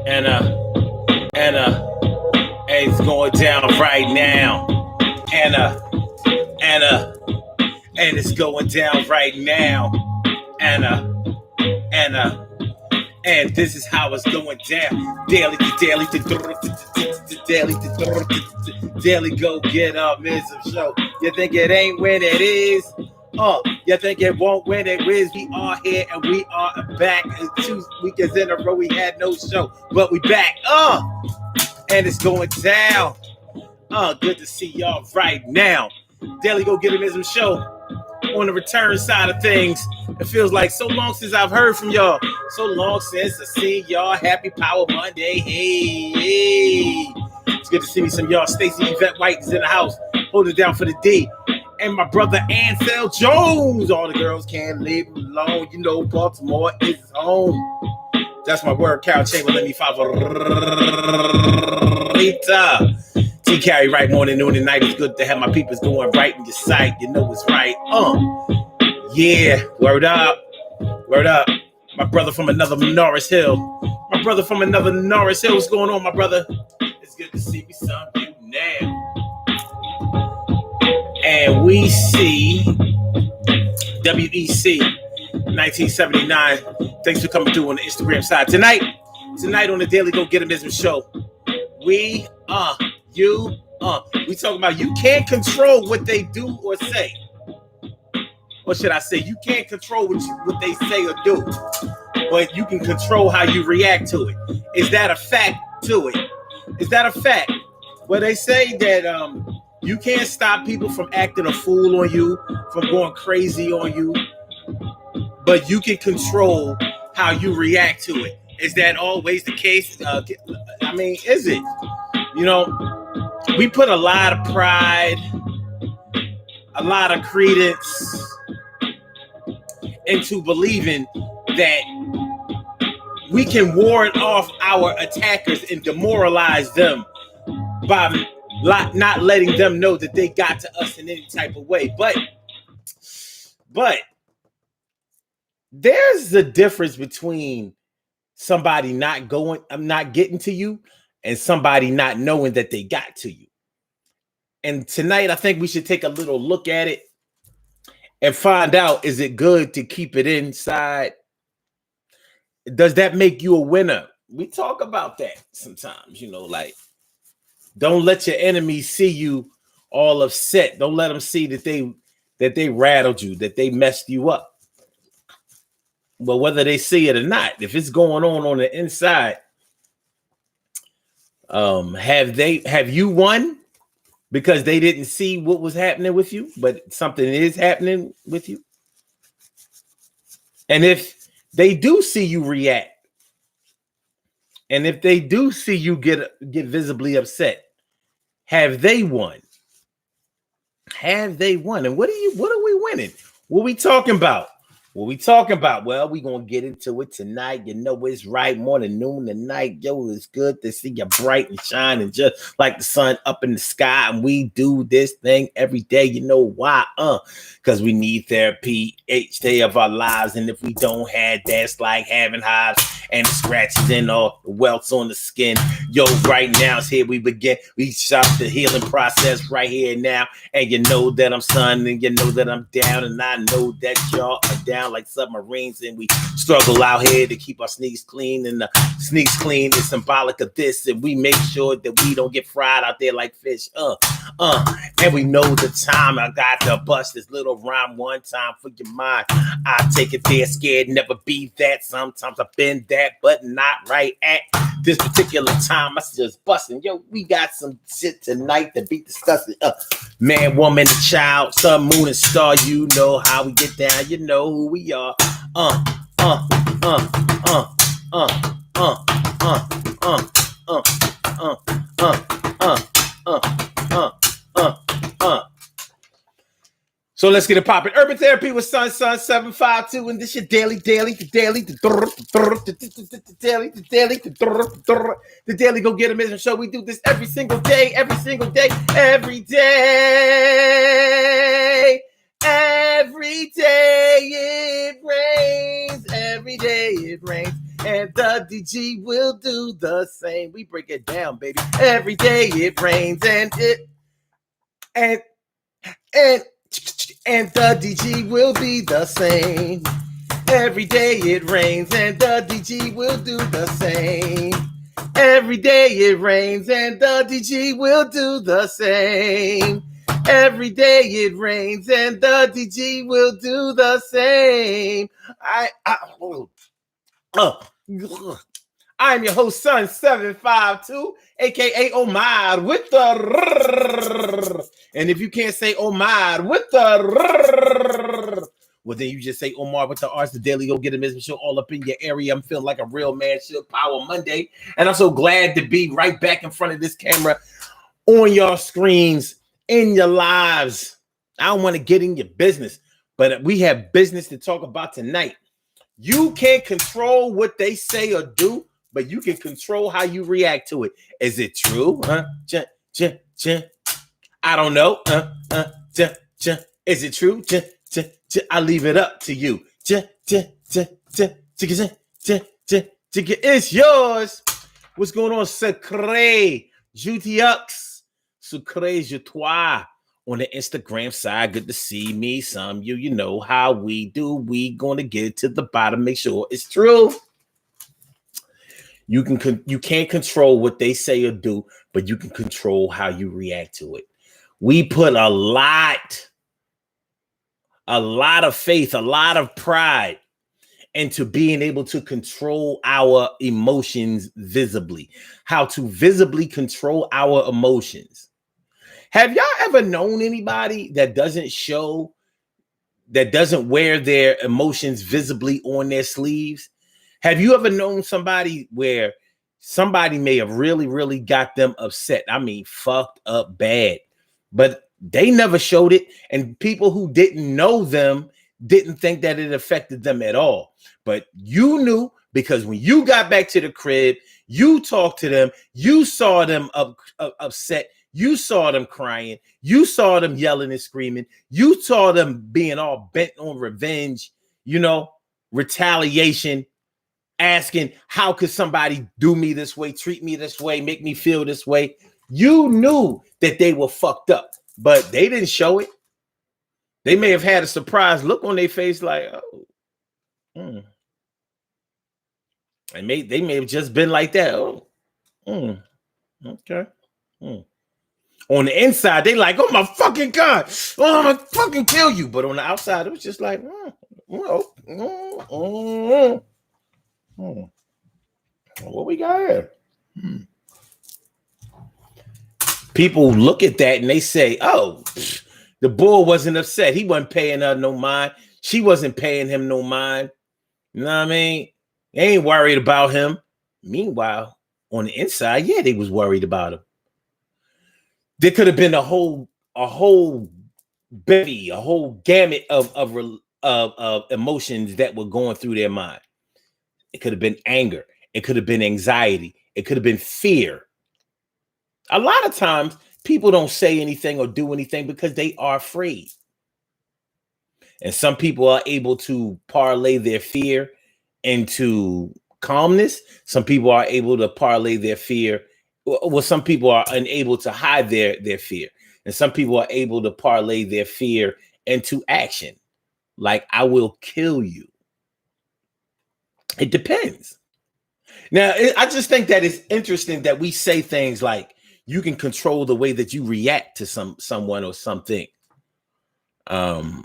and it's going down right now, and and it's going down right now, and and this is how it's going down. Daily to daily to daily to daily go get mism show. You think it ain't when it is? You think it won't when it is? We are here and we are back. 2 weekends in a row we had no show, but we back. And it's going down. Good to see y'all right now. Daily Go Get It Mism show on the return side of things. It feels like so long since I've heard from y'all. So long since I seen y'all. Happy Power Monday. Hey. It's good to see me. Some of y'all. Stacey Yvette White is in the house. Hold it down for the D. And my brother Ansel Jones. All the girls can't leave him alone. You know Baltimore is home. That's my word. Carol Chamberlain, me favorita. T Carry right morning, noon, and night. It's good to have my peoples going right in your sight. You know it's right. Yeah. Word up. Word up. My brother from another Norris Hill. My brother from another Norris Hill. What's going on, my brother? It's good to see me, son. You now. And we see WEC 1979. Thanks for coming through on the Instagram side. Tonight on the Daily Go Get It Mism show, we talking about you can't control what they do or say. Or should I say, you can't control what they say or do, but you can control how you react to it. Is that a fact to it? Is that a fact? Well, they say that you can't stop people from acting a fool on you, from going crazy on you, but you can control how you react to it. Is that always the case? I mean, is it? You know, we put a lot of pride, a lot of credence into believing that we can ward off our attackers and demoralize them by not letting them know that they got to us in any type of way. But there's a difference between somebody not getting to you and somebody not knowing that they got to you. And tonight, I think we should take a little look at it and find out, is it good to keep it inside? Does that make you a winner? We talk about that sometimes, you know, like, don't let your enemies see you all upset. Don't let them see that they rattled you, that they messed you up. But whether they see it or not, if it's going on the inside, have you won because they didn't see what was happening with you, but something is happening with you? And if they do see you react, and if they do see you get visibly upset, have they won? Have they won? And what are we winning? What we talking about? What we talking about? Well, we gonna get into it tonight. You know it's right, morning, noon, and night. Yo, it's good to see you bright and shining just like the sun up in the sky. And we do this thing every day. You know why? Because we need therapy each day of our lives. And if we don't have that, it's like having hives and scratches and all the welts on the skin. Yo, right now it's here we begin. We start the healing process right here now. And you know that I'm sun, and you know that I'm down, and I know that y'all are down like submarines, and we struggle out here to keep our sneaks clean, and the sneaks clean is symbolic of this, and we make sure that we don't get fried out there like fish. And we know the time I got to bust this little rhyme one time for your mind. I take it there, scared, never be that. Sometimes I've been that, but not right at this particular time. I just busting. Yo, we got some shit tonight to be discussing. Man, woman, child, sun, moon, and star. You know how we get down. You know who we are. So let's get it popping. Urban Therapy with Sun 752, and this your daily, the daily Go Get It Mism show. We do this every single day. Every day it rains. Every day it rains. and the DG will do the same. We break it down, baby. Every day it rains and the DG will be the same. Every day it rains and the DG will do the same. Every day it rains and the DG will do the same. Every day it rains and the DG will do the same. I'm your host, Son 752, aka Omar with the. And if you can't say Omar with the, well, then you just say Omar with the Arts, the Daily Go Get a Mission Show all up in your area. I'm feeling like a real man should. Power Monday. And I'm so glad to be right back in front of this camera on your screens, in your lives. I don't want to get in your business, but we have business to talk about tonight. You can't control what they say or do, but you can control how you react to it. Is it true? I don't know. Is it true? I leave it up to you. It's yours. What's going on? Secret Jutix. Secret Jutois on the Instagram side. Good to see me. Some you know how we do. We gonna get to the bottom. Make sure it's true. You can't control what they say or do, but you can control how you react to it. We put a lot of faith, a lot of pride into being able to control our emotions visibly, how to visibly control our emotions. Have y'all ever known anybody that doesn't wear their emotions visibly on their sleeves? Have you ever known somebody where somebody may have really, really got them upset? I mean, fucked up bad, but they never showed it. And people who didn't know them didn't think that it affected them at all. But you knew, because when you got back to the crib, you talked to them, you saw them upset, you saw them crying, you saw them yelling and screaming, you saw them being all bent on revenge, retaliation, asking, how could somebody do me this way, treat me this way, make me feel this way? You knew that they were fucked up, but they didn't show it. They may have had a surprised look on their face like, oh. And they may have just been like that. Oh, okay. On the inside, they like, oh my fucking God, oh, I'm gonna fucking kill you. But on the outside, it was just like, what we got here? People look at that and they say, oh, the bull wasn't upset. He wasn't paying her no mind. She wasn't paying him no mind. You know what I mean? They ain't worried about him. Meanwhile, on the inside, yeah, they was worried about him. There could have been a whole bevy, a whole gamut of emotions that were going through their mind. It could have been anger. It could have been anxiety. It could have been fear. A lot of times, people don't say anything or do anything because they are afraid. And some people are able to parlay their fear into calmness. Some people are able to parlay their fear. Well, some people are unable to hide their fear. And some people are able to parlay their fear into action. Like, I will kill you. It depends. Now, I just think that it's interesting that we say things like, you can control the way that you react to someone or something. For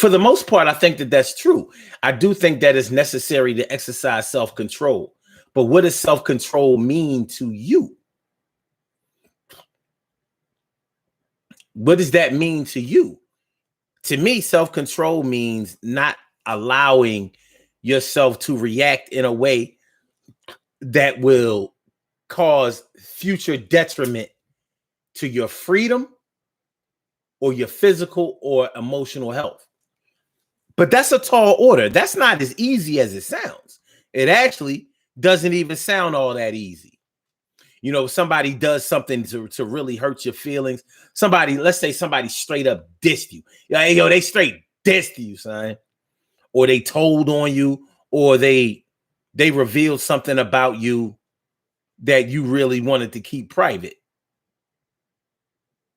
the most part, I think that that's true. I do think that it's necessary to exercise self-control. But what does self-control mean to you? What does that mean to you? To me, self-control means not allowing yourself to react in a way that will cause future detriment to your freedom or your physical or emotional health. But that's a tall order. That's not as easy as it sounds. It actually doesn't even sound all that easy. Somebody does something to really hurt your feelings. Let's say somebody straight up dissed you. They straight dissed you, son. Or they told on you, or they they revealed something about you that you really wanted to keep private.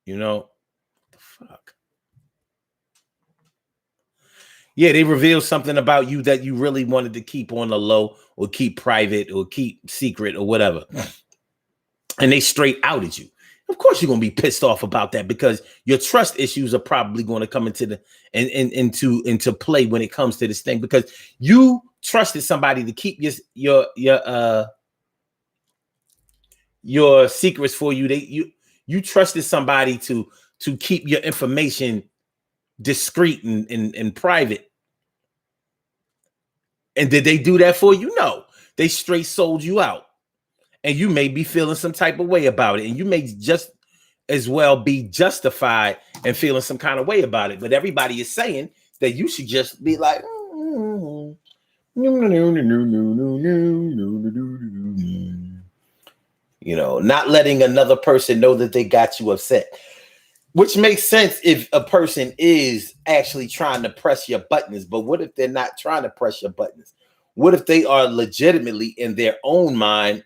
You know, what the fuck? Yeah, they revealed something about you that you really wanted to keep on the low or keep private or keep secret or whatever. And they straight outed you. Of course, you're gonna be pissed off about that because your trust issues are probably going to come into the into play when it comes to this thing, because you trusted somebody to keep your secrets for you. You trusted somebody to keep your information discreet and private. And did they do that for you? No, they straight sold you out. And you may be feeling some type of way about it. And you may just as well be justified and feeling some kind of way about it. But everybody is saying that you should just be like, not letting another person know that they got you upset. Which makes sense if a person is actually trying to press your buttons. But what if they're not trying to press your buttons? What if they are legitimately in their own mind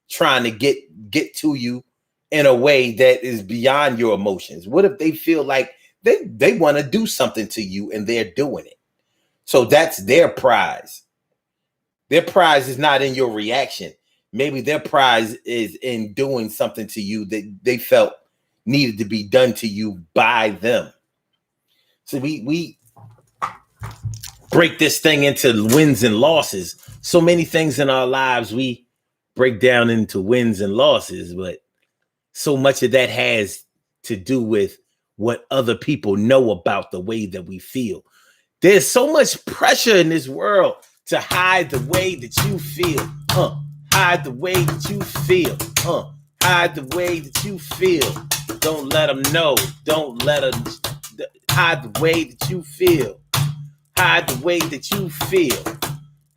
trying to get to you in a way that is beyond your emotions? What if they feel like they want to do something to you and they're doing it? So that's their prize. Their prize is not in your reaction. Maybe their prize is in doing something to you that they felt needed to be done to you by them. So we break this thing into wins and losses. So many things in our lives we break down into wins and losses, but so much of that has to do with what other people know about the way that we feel. There's so much pressure in this world to hide the way that you feel. Hide the way that you feel. Hide the way that you feel. Don't let them know. Don't let them hide the way that you feel. Hide the way that you feel.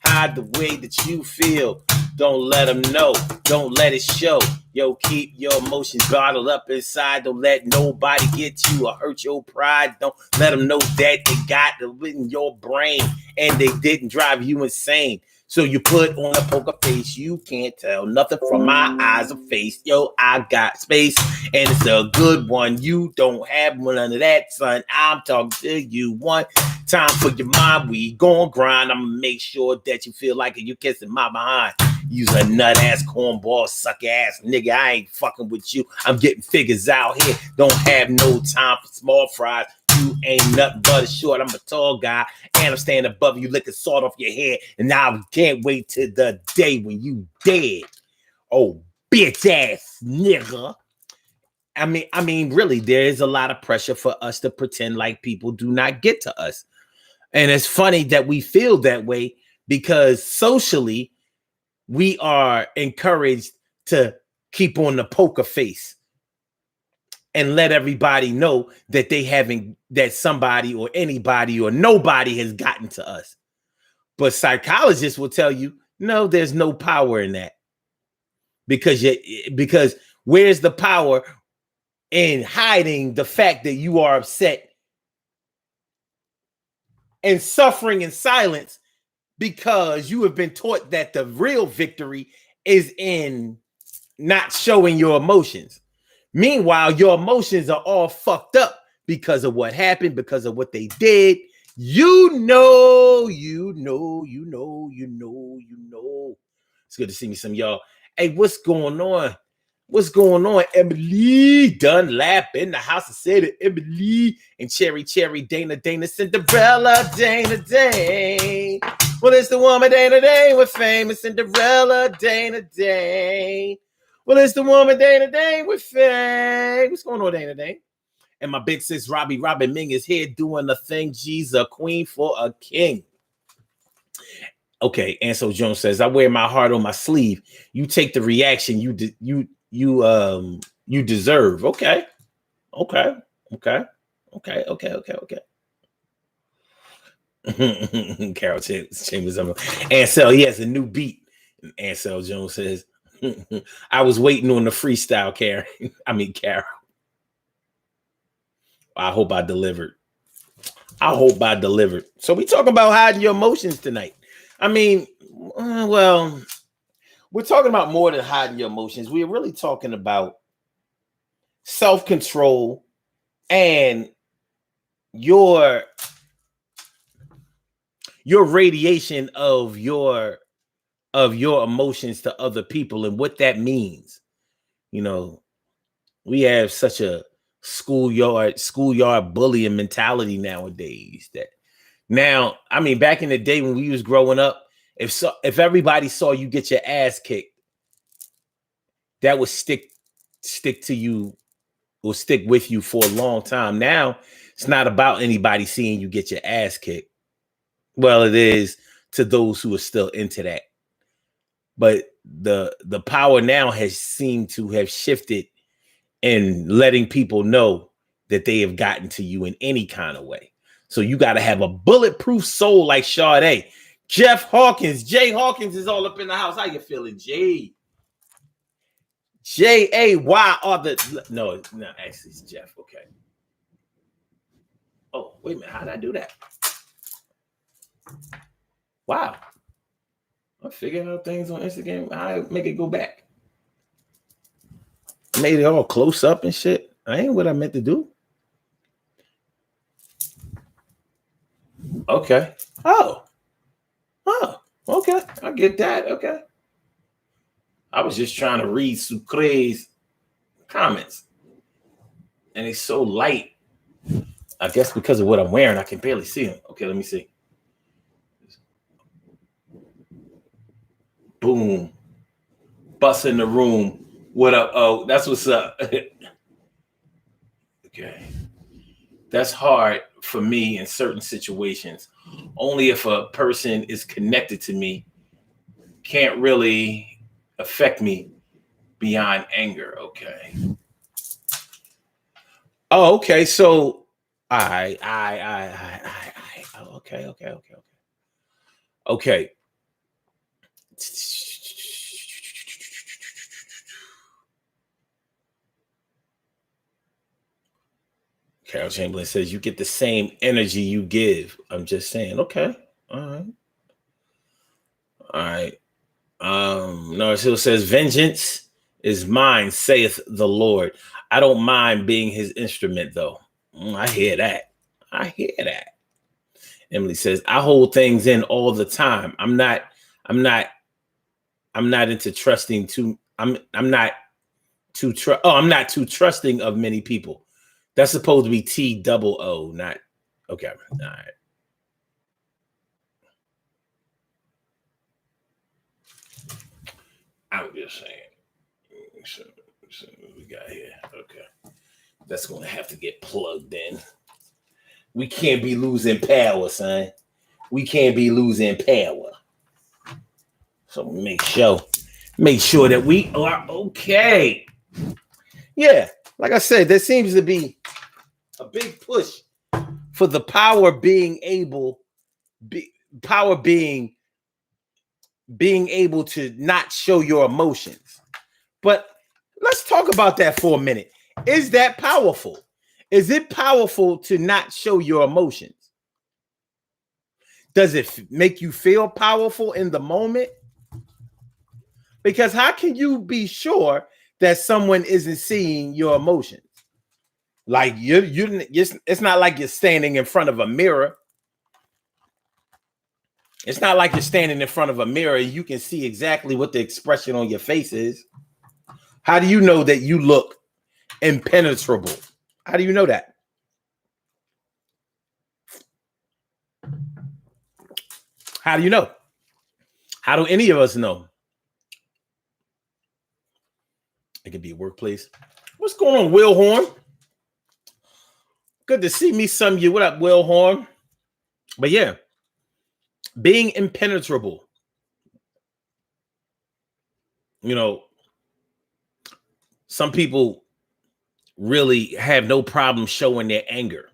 Hide the way that you feel. Don't let them know. Don't let it show. Yo, keep your emotions bottled up inside. Don't let nobody get you or hurt your pride. Don't let them know that they got it in your brain and they didn't drive you insane. So you put on a poker face. You can't tell nothing from my eyes or face. Yo, I got space and it's a good one. You don't have none of that, son. I'm talking to you one time for your mind. We gon' grind. I'm gonna make sure that you feel like you kissing my behind. You's a nut ass cornball suck ass nigga. I ain't fucking with you. I'm getting figures out here. Don't have no time for small fries. You ain't nothing but a short. I'm a tall guy and I'm standing above you, licking salt off your head. And now I can't wait till the day when you dead. Oh, bitch ass nigga. I mean, really, there is a lot of pressure for us to pretend like people do not get to us. And it's funny that we feel that way because socially, we are encouraged to keep on the poker face and let everybody know that that somebody or anybody or nobody has gotten to us. But psychologists will tell you, no, there's no power in that. Because where's the power in hiding the fact that you are upset and suffering in silence because you have been taught that the real victory is in not showing your emotions. Meanwhile, your emotions are all fucked up because of what happened, because of what they did. You know. It's good to see me, some of y'all. Hey, what's going on? What's going on? Emily Dunlap in the house of City. Emily and Cherry, Dana, Cinderella, Dane. Well, it's the woman Dane with fame. It's Cinderella, Dane. Well, it's the woman Dane with fame. What's going on, Dane? And my big sis Robin Ming is here doing the thing. She's a queen for a king. Okay, Ansel Jones says, I wear my heart on my sleeve. You take the reaction you deserve. Okay. Carol Chambers. Ansel, he has a new beat. Ansel Jones says, I was waiting on the freestyle, Carol. I hope I delivered. So we talk about hiding your emotions tonight. I mean, well, we're talking about more than hiding your emotions. We're really talking about self-control and your radiation of your emotions to other people and what that means. You know, we have such a schoolyard bullying mentality nowadays that now, I mean, back in the day when we was growing up, if everybody saw you get your ass kicked, that would stick to you or stick with you for a long time. Now it's not about anybody seeing you get your ass kicked. Well, it is to those who are still into that. But the power now has seemed to have shifted in letting people know that they have gotten to you in any kind of way. So you got to have a bulletproof soul like Sade. Jeff Hawkins, Jay Hawkins is all up in the house. How you feeling, Jay? Jay are the no, actually it's Jeff. Okay. Oh, wait a minute. How did I do that? Wow. I'm figuring out things on Instagram. I make it go back. I made it all close up and shit. I ain't what I meant to do. Okay. Oh, okay. I get that. Okay. I was just trying to read Sucre's comments. And it's so light. I guess because of what I'm wearing, I can barely see them. Okay, let me see. Boom. Bust in the room. What up? Oh, that's what's up. Okay. That's hard for me in certain situations. Only if a person is connected to me, can't really affect me beyond anger. Okay. Oh, okay. So I okay. Okay. Carol Chamberlain says you get the same energy you give. I'm just saying. Okay. All right. All right. Norris Hill says, vengeance is mine, saith the Lord. I don't mind being his instrument, though. I hear that. Emily says, I hold things in all the time. I'm not into trusting too. I'm not too trusting of many people. That's supposed to be TOO, not okay. All right. I'm just saying. So what we got here? Okay. That's going to have to get plugged in. We can't be losing power, son. We can't be losing power. So make sure that we are okay. Yeah, like I said, there seems to be a big push for the power being able to not show your emotions. But let's talk about that for a minute. Is that powerful? Is it powerful to not show your emotions? Does it make you feel powerful in the moment? Because how can you be sure that someone isn't seeing your emotions? Like it's not like you're standing in front of a mirror. It's not like you're standing in front of a mirror. You can see exactly what the expression on your face is. How do you know that you look impenetrable? How do you know that? How do you know? How do any of us know? It could be a workplace. What's going on, Will Horn? Good to see me, some of you. What up, Will Horn? But yeah, being impenetrable. You know, some people really have no problem showing their anger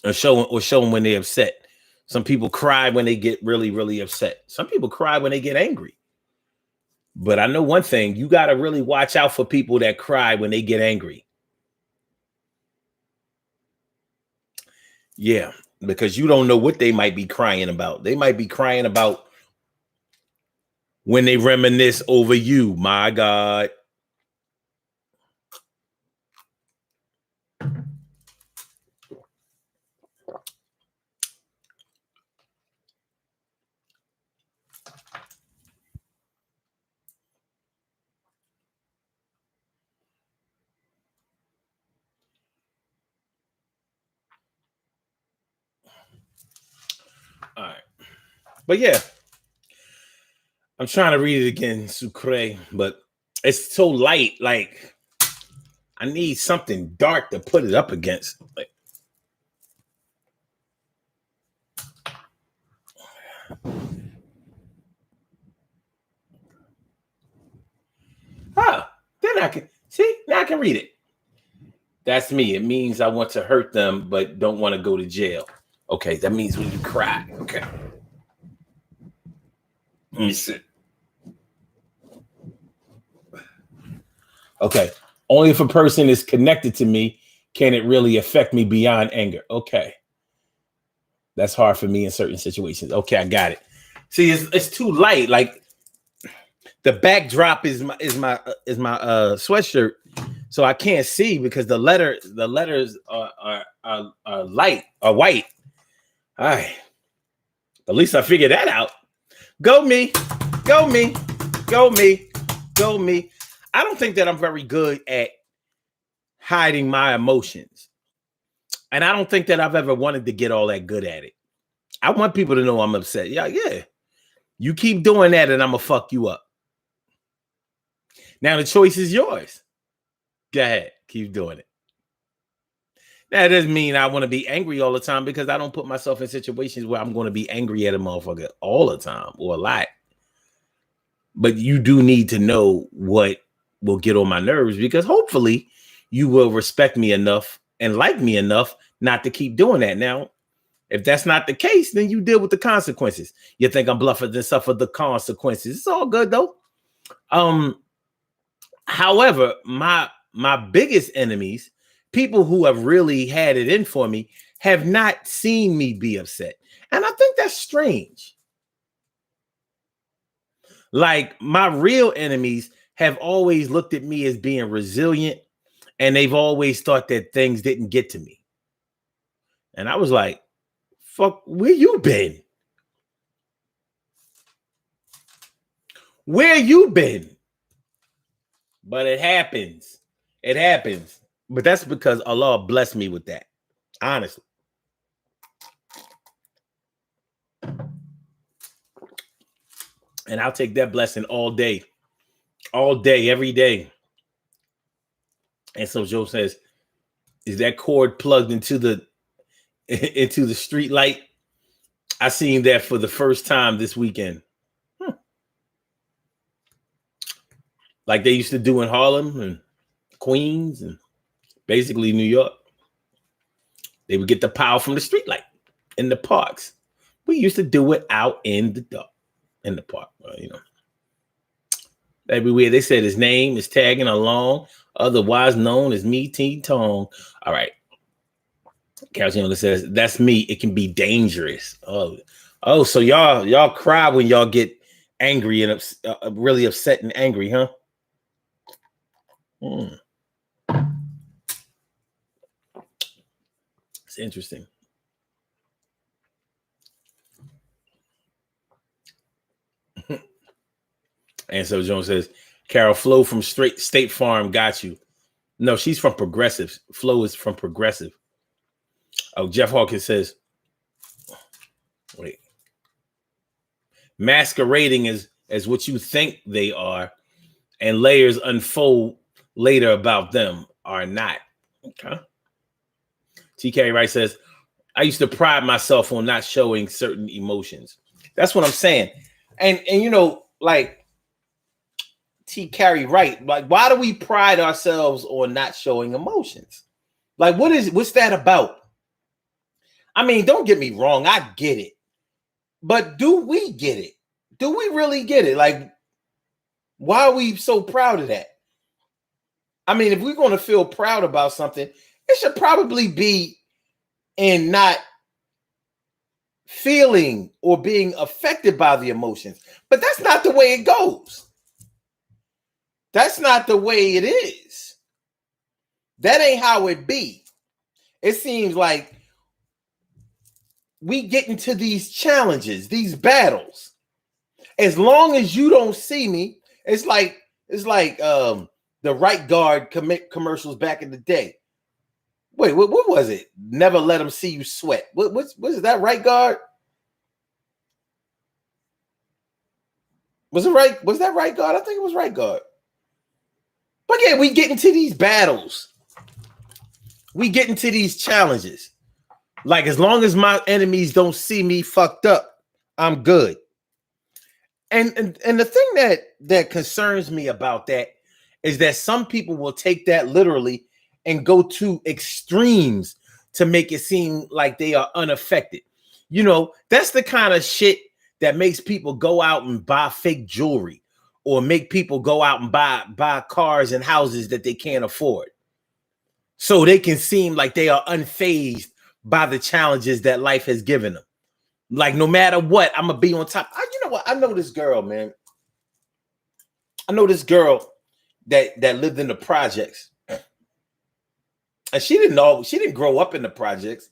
or showing when they're upset. Some people cry when they get really, really upset. Some people cry when they get angry. But I know one thing, you got to really watch out for people that cry when they get angry. Yeah. because you don't know what they might be crying about. They might be crying about when they reminisce over you. My God. All right. But yeah, I'm trying to read it again, Sucre, but it's so light. Like, I need something dark to put it up against. Like, then I can see. Now I can read it. That's me. It means I want to hurt them, but don't want to go to jail. Okay, that means when you cry. Okay. Let me see. Okay. Only if a person is connected to me can it really affect me beyond anger. Okay. That's hard for me in certain situations. Okay, I got it. See, it's too light. Like the backdrop is my sweatshirt, so I can't see because the letters are light, are white. All right. At least I figured that out. Go me, go me, go me, go me. I don't think that I'm very good at hiding my emotions. And I don't think that I've ever wanted to get all that good at it. I want people to know I'm upset. Yeah. You keep doing that and I'm going to fuck you up. Now the choice is yours. Go ahead. Keep doing it. That doesn't mean I want to be angry all the time because I don't put myself in situations where I'm going to be angry at a motherfucker all the time or a lot. But you do need to know what will get on my nerves because hopefully you will respect me enough and like me enough not to keep doing that. Now, if that's not the case, then you deal with the consequences. You think I'm bluffing, then suffer the consequences. It's all good though. However, my biggest enemies, people who have really had it in for me, have not seen me be upset. And I think that's strange. Like my real enemies have always looked at me as being resilient, and they've always thought that things didn't get to me. And I was like, fuck, where you been? Where you been? But it happens. It happens. But that's because Allah blessed me with that. Honestly. And I'll take that blessing all day, every day. And so Joe says, is that cord plugged into the street light? I seen that for the first time this weekend. Like they used to do in Harlem and Queens and basically New York. They would get the power from the street light in the parks. We used to do it out in the dark, in the park, Everywhere. They said his name is tagging along, otherwise known as Me Teen Tong. All right. Calcium says, that's me. It can be dangerous. Oh, so y'all cry when y'all get angry and really upset and angry, huh? It's interesting. And so Jones says, Carol, Flo from State Farm got you. No, she's from Progressive. Flo is from Progressive. Oh, Jeff Hawkins says, wait. Masquerading as what you think they are, and layers unfold later about them are not. Okay. TK Wright says, I used to pride myself on not showing certain emotions. That's what I'm saying. And like T. Carey Wright, like, why do we pride ourselves on not showing emotions? Like, what's that about? I mean, don't get me wrong, I get it. But do we get it? Do we really get it? Like, why are we so proud of that? I mean, if we're going to feel proud about something, it should probably be in not feeling or being affected by the emotions. But that's not the way it goes. That's not the way it is. That ain't how it be. It seems like we get into these challenges, these battles. As long as you don't see me, it's like the Right Guard commercials back in the day. Wait, what was it? Never let them see you sweat. What's that, Right Guard? Was that Right Guard? I think it was Right Guard. But yeah, we get into these battles. We get into these challenges. Like, as long as my enemies don't see me fucked up, I'm good. And the thing that concerns me about that is that some people will take that literally and go to extremes to make it seem like they are unaffected. You know, that's the kind of shit that makes people go out and buy fake jewelry, or make people go out and buy cars and houses that they can't afford, so they can seem like they are unfazed by the challenges that life has given them. Like, no matter what, I'm gonna be on top. You know what? I know this girl, man. I know this girl that lived in the projects, and she didn't grow up in the projects,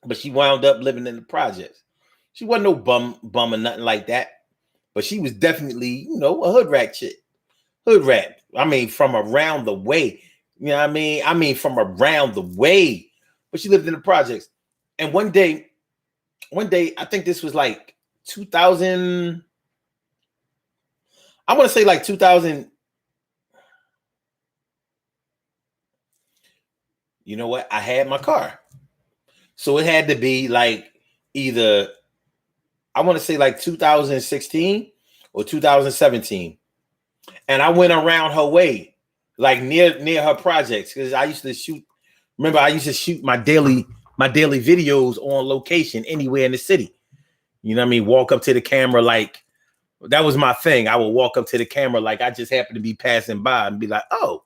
but she wound up living in the projects. She wasn't no bum or nothing like that, but she was definitely, you know, a hood rat chick. Hood rat. I mean, from around the way. You know what I mean? I mean, from around the way. But she lived in the projects. And one day, I think this was like 2000. I want to say like 2000. You know what? I had my car. So it had to be like either, I want to say like 2016 or 2017. And I went around her way, like near her projects, because I used to shoot. Remember, I used to shoot my daily videos on location anywhere in the city. You know what I mean? Walk up to the camera, like, that was my thing. I would walk up to the camera like I just happened to be passing by and be like, oh,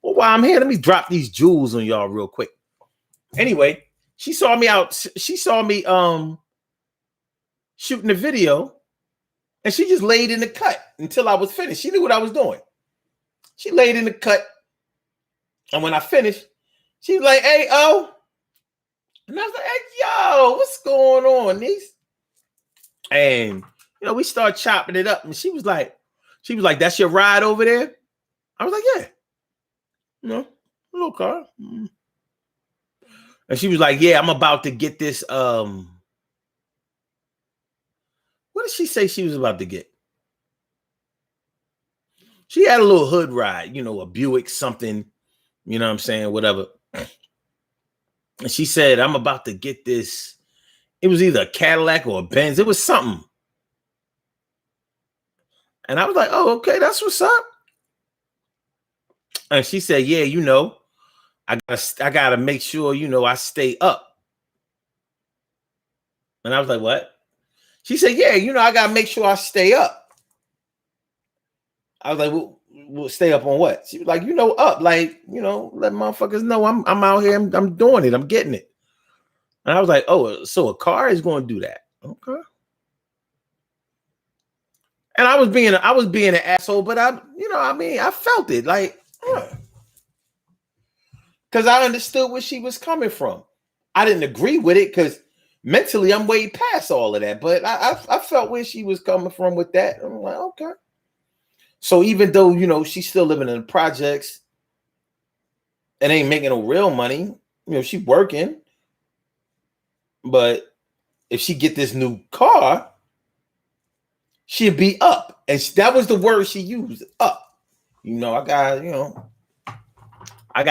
well, while I'm here, let me drop these jewels on y'all real quick. Anyway, she saw me shooting the video, and she just laid in the cut until I was finished. She knew what I was doing. She laid in the cut, and when I finished, she was like, hey, oh. And I was like, hey, yo, what's going on, niece? And, you know, we started chopping it up, and she was like, that's your ride over there? I was like, yeah. You know, a little car. Mm-hmm. And she was like, yeah, I'm about to get this. What did she say she was about to get? She had a little hood ride, you know, a Buick something, you know what I'm saying, whatever. And she said, I'm about to get this. It was either a Cadillac or a Benz. It was something. And I was like, oh, okay, that's what's up. And she said, yeah, you know, I gotta make sure, you know, I stay up. And I was like, what? She said, yeah, you know, I gotta make sure I stay up. I was like, we'll stay up on what? She was like, you know, up, like, you know, let motherfuckers know I'm out here, I'm doing it, I'm getting it. And I was like, oh, so a car is going to do that. Okay. And I was being an asshole, but I felt it, like, because I understood where she was coming from. I didn't agree with it because mentally I'm way past all of that, but I felt where she was coming from with that. I'm like, okay. So even though, you know, she's still living in the projects and ain't making no real money, you know, she working. But if she get this new car, she'd be up. And that was the word she used, up. You know, I got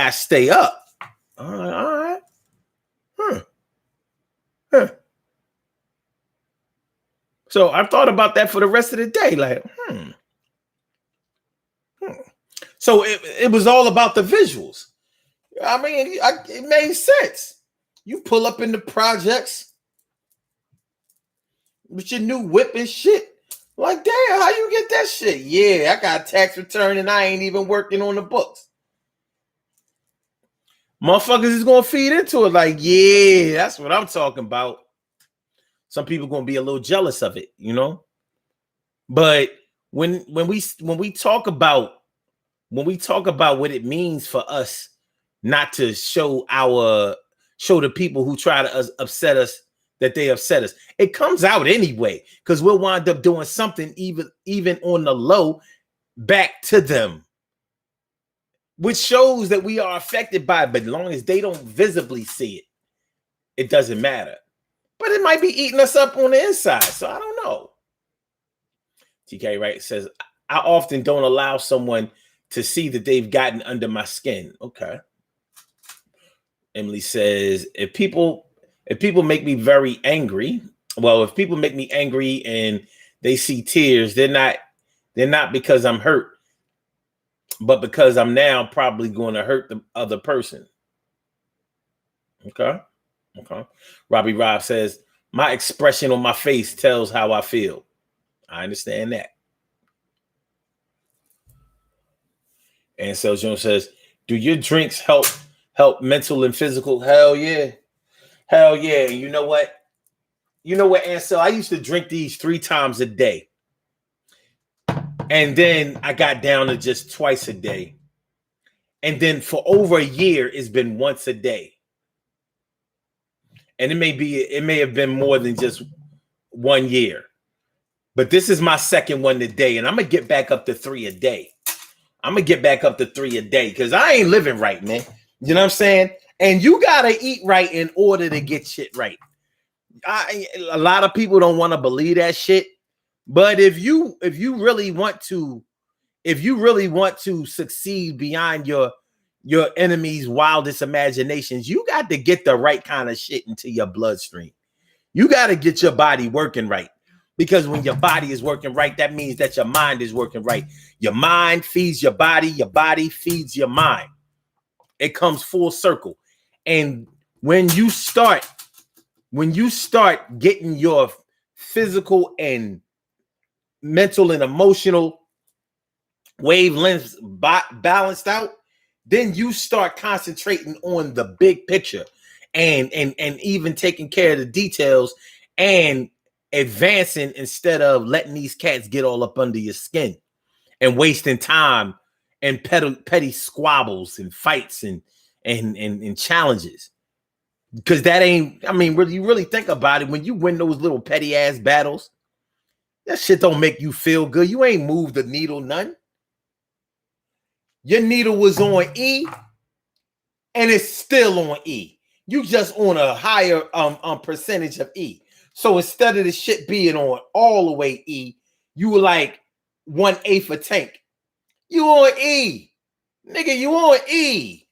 to stay up. All right. Huh. So I thought about that for the rest of the day. Like, So it was all about the visuals. I mean, it made sense. You pull up in the projects with your new whip and shit. Like, damn, how you get that shit? Yeah, I got a tax return and I ain't even working on the books. Motherfuckers is gonna feed into it like, yeah, that's what I'm talking about. Some people gonna be a little jealous of it, you know. But when we talk about what it means for us not to show the people who try to upset us that they upset us, it comes out anyway, because we'll wind up doing something even on the low back to them, which shows that we are affected by it. But as long as they don't visibly see it, it doesn't matter. But it might be eating us up on the inside, so I don't know. TK Wright says, I often don't allow someone to see that they've gotten under my skin. Okay. Emily says, if people make me very angry, if people make me angry and they see tears, they're not because I'm hurt, but because I'm now probably going to hurt the other person. Okay. Robbie Rob says, my expression on my face tells how I feel. I understand that. And so Jones says, do your drinks help mental and physical? Hell yeah. You know what, Ansel? I used to drink these 3 times a day. And then I got down to just twice a day. And then for over a year, it's been once a day. And it may have been more than just 1 year. But this is my second one today. And I'm going to get back up to 3 a day. Because I ain't living right, man. You know what I'm saying? And you got to eat right in order to get shit right. A lot of people don't want to believe that shit. But if you really want to succeed beyond your enemy's wildest imaginations, you got to get the right kind of shit into your bloodstream. You got to get your body working right. Because when your body is working right, that means that your mind is working right. Your mind feeds your body feeds your mind. It comes full circle. And when you start getting your physical and mental and emotional wavelengths balanced out, then you start concentrating on the big picture and even taking care of the details and advancing instead of letting these cats get all up under your skin and wasting time and petty squabbles and fights and challenges. Because that ain't, when you really think about it, when you win those little petty ass battles, that shit don't make you feel good. You ain't moved the needle none. Your needle was on E and it's still on E. You just on a higher percentage of E. So instead of the shit being on all the way E, you were like 1/8 a tank. You on E. Nigga, you on E.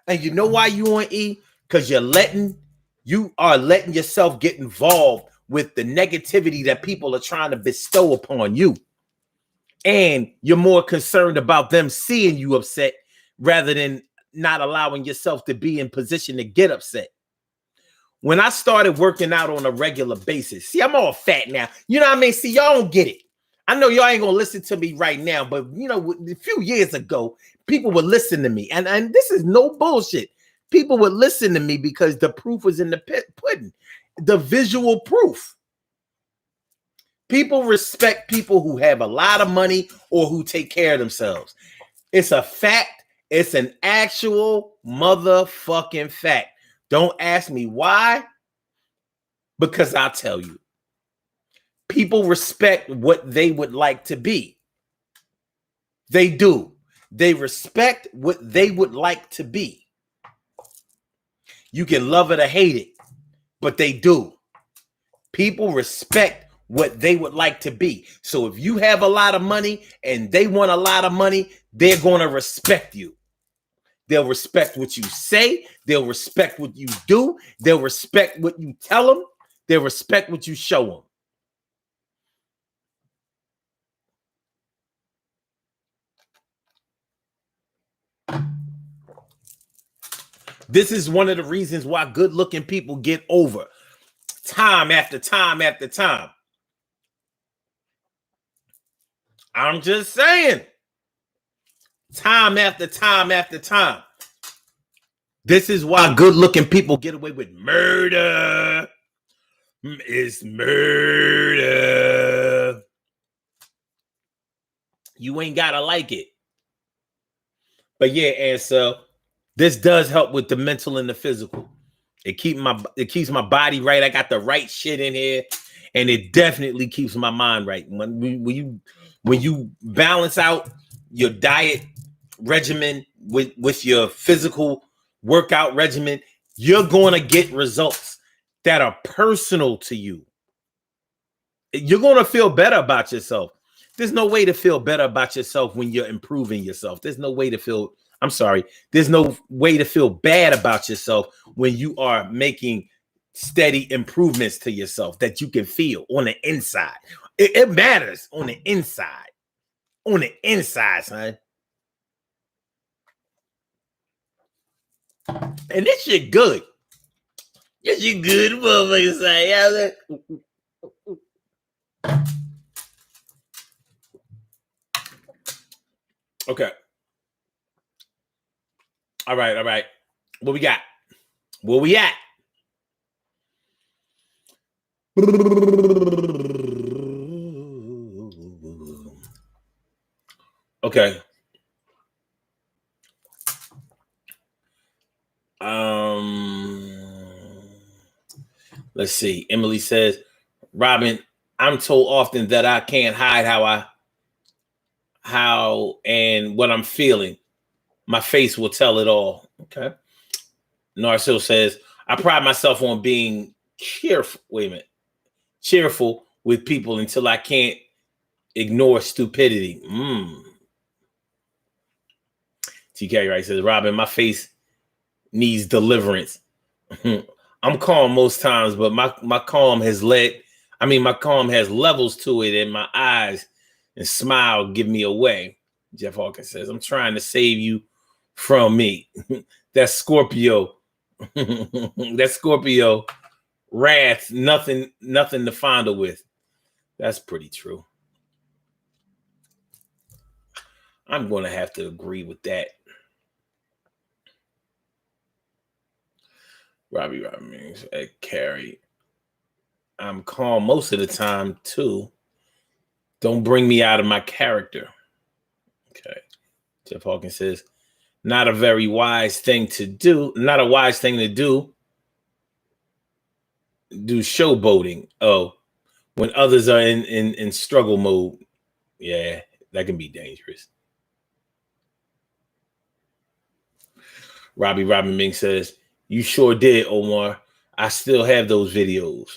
And you know why you on E? Because you are letting yourself get involved with the negativity that people are trying to bestow upon you. And you're more concerned about them seeing you upset rather than not allowing yourself to be in position to get upset. When I started working out on a regular basis, see, I'm all fat now. You know what I mean? See, y'all don't get it. I know y'all ain't going to listen to me right now, but you know, a few years ago, people would listen to me. And this is no bullshit. People would listen to me because the proof was in the pudding, the visual proof. People respect people who have a lot of money or who take care of themselves. It's a fact. It's an actual motherfucking fact. Don't ask me why, because I'll tell you. People respect what they would like to be. They do. They respect what they would like to be. You can love it or hate it, but they do. People respect what they would like to be. So if you have a lot of money and they want a lot of money, they're going to respect you. They'll respect what you say. They'll respect what you do. They'll respect what you tell them. They'll respect what you show them. This is one of the reasons why good-looking people get over time after time after time. I'm just saying. Time after time after time. This is why good-looking people get away with murder. It's murder. You ain't gotta like it. But yeah, and so this does help with the mental and the physical. It keeps my body right. I got the right shit in here, and it definitely keeps my mind right. When you balance out your diet regimen with your physical workout regimen, you're going to get results that are personal to you. You're going to feel better about yourself. There's no way to feel better about yourself when you're improving yourself. There's no way to feel bad about yourself when you are making steady improvements to yourself that you can feel on the inside. It matters on the inside. On the inside, son. And this shit good. This shit good, motherfucker. Say, okay. All right. What we got? Where we at? Okay. Let's see. Emily says, Robin, I'm told often that I can't hide how and what I'm feeling. My face will tell it all. Okay. Narsil says, I pride myself on being cheerful. Wait a minute. Cheerful with people until I can't ignore stupidity. TK Wright says, Robin, my face needs deliverance. I'm calm most times, but my calm has levels to it, and my eyes and smile give me away. Jeff Hawkins says, I'm trying to save you from me. That's Scorpio. That Scorpio wrath, nothing to fondle with. That's pretty true. I'm going to have to agree with that. Robbie means Carrie. I'm calm most of the time too. Don't bring me out of my character. Okay. Jeff Hawkins says, not a very wise thing to do. Not a wise thing to do. Do showboating. Oh, when others are in struggle mode. Yeah, that can be dangerous. Robbie Ming says, you sure did, Omar. I still have those videos.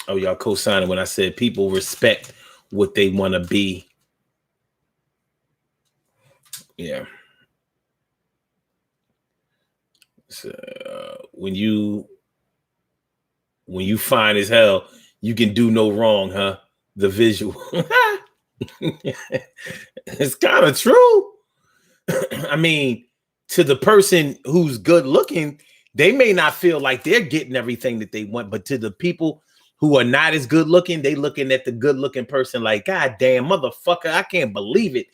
Oh, y'all co-signing when I said people respect what they want to be. Yeah. So, when you fine as hell, you can do no wrong, huh? The visual. It's kind of true. I mean, to the person who's good looking, they may not feel like they're getting everything that they want, but to the people who are not as good looking, they looking at the good looking person like, God damn, motherfucker, I can't believe it.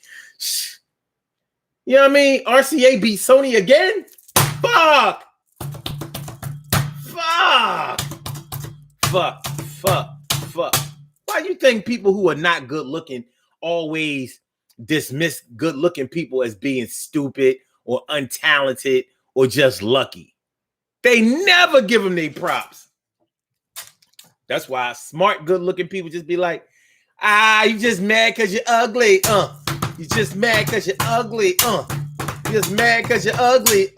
You know what I mean? RCA beat Sony again? Fuck. Why do you think people who are not good looking always dismiss good looking people as being stupid or untalented or just lucky? They never give them their props. That's why smart, good looking people just be like, you just mad because you're ugly. You just mad because you're ugly. You just mad because you're ugly.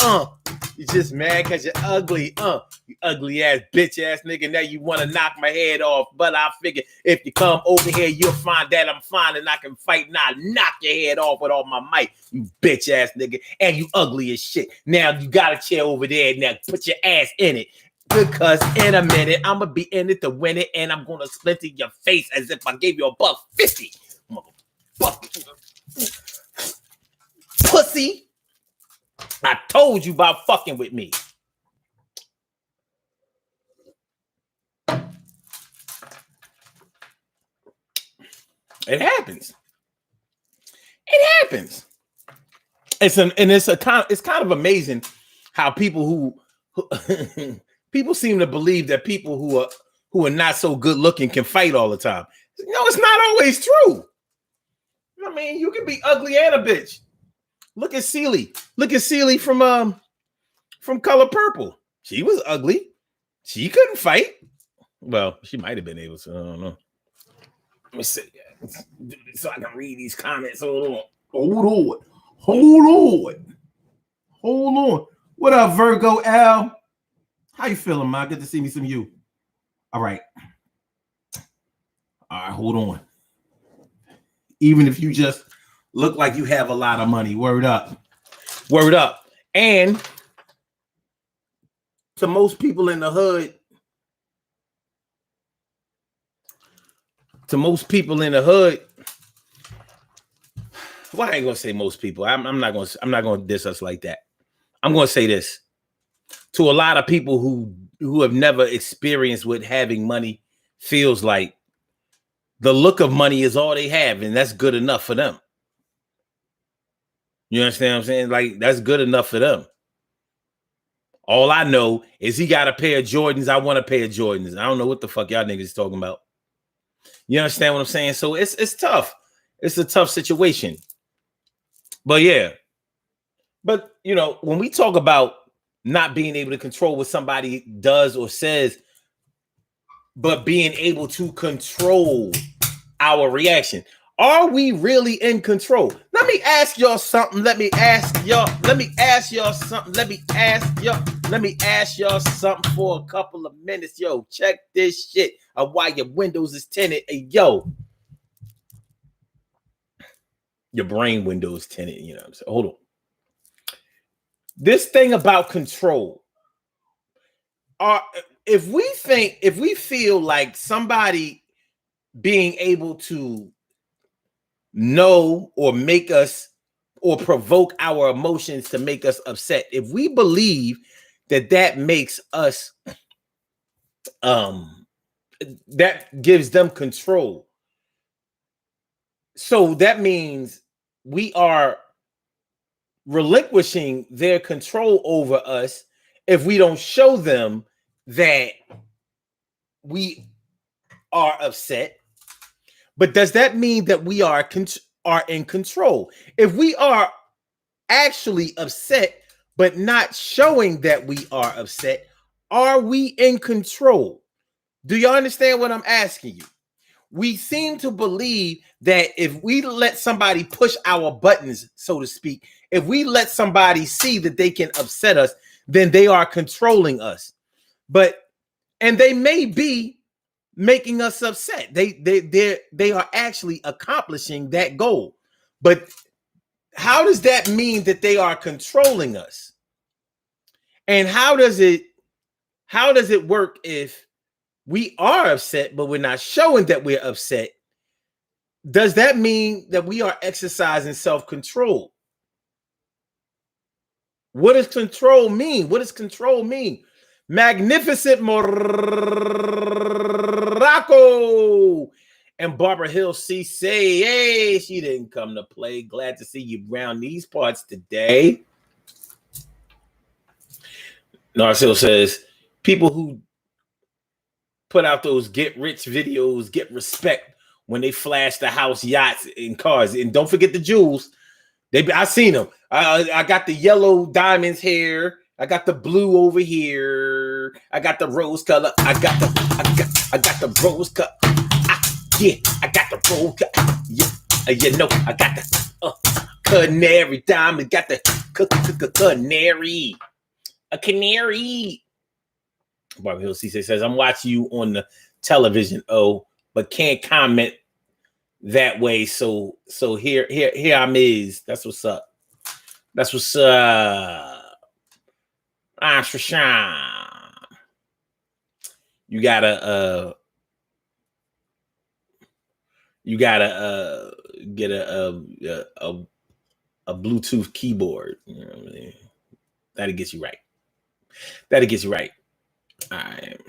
You just mad because you're ugly. You ugly ass, bitch ass nigga. Now you want to knock my head off. But I figure if you come over here, you'll find that I'm fine and I can fight. Now knock your head off with all my might, you bitch ass nigga. And you ugly as shit. Now you got a chair over there. Now put your ass in it. Because in a minute, I'm going to be in it to win it. And I'm going to splinter your face as if I gave you $1.50. Motherfucker. Pussy. I told you about fucking with me. It happens. It happens. It's kind of amazing how people who people seem to believe that people who are not so good looking can fight all the time. No, it's not always true. I mean, you can be ugly and a bitch. Look at Celie. Look at Celie from Color Purple. She was ugly. She couldn't fight. Well, she might have been able to. I don't know. Let me see. So I can read these comments. Hold on. What up, Virgo Al? How you feeling, man? Good to see me some of you. All right, hold on. Even if you just look like you have a lot of money, word up. And to most people in the hood, well, I ain't gonna say most people. I'm not gonna diss us like that. I'm gonna say this. To a lot of people who have never experienced what having money feels like, the look of money is all they have, and that's good enough for them. You understand what I'm saying? Like, that's good enough for them. All I know is he got a pair of Jordans. I want a pair of Jordans. I don't know what the fuck y'all niggas talking about. You understand what I'm saying? So it's tough. It's a tough situation. But yeah. But, you know, when we talk about not being able to control what somebody does or says, but being able to control our reaction, are we really in control? Let me ask y'all something for a couple of minutes. Yo, check this shit of why your windows is tinted. Hey, yo, your brain window is tinted. You know what I'm saying? Hold on. This thing about control. If we feel like somebody being able to know or make us or provoke our emotions to make us upset, if we believe that makes us that gives them control, so that means we are relinquishing their control over us if we don't show them that we are upset. But does that mean that we are in control? If we are actually upset but not showing that we are upset, are we in control? Do you understand what I'm asking you? We seem to believe that if we let somebody push our buttons, so to speak, if we let somebody see that they can upset us, then they are controlling us. And they may be making us upset. They are actually accomplishing that goal. But how does that mean that they are controlling us? And how does it work if we are upset, but we're not showing that we're upset? Does that mean that we are exercising self-control? What does control mean? Magnificent Morocco and Barbara Hill C say, hey, she didn't come to play. Glad to see you around these parts today. Narcil says, people who put out those get rich videos get respect when they flash the house, yachts, and cars. And don't forget the jewels. I seen them. I got the yellow diamonds here. I got the blue over here. I got the rose color. I got the rose color. I got the rose color. Yeah, you know, I got the canary diamond. Got the canary. A canary. Barbara Hill CC says, I'm watching you on the television, but can't comment that way. So here I'm is. That's what's up. That's what's up. You gotta get a Bluetooth keyboard. You know what I mean? That'll get you right. All right.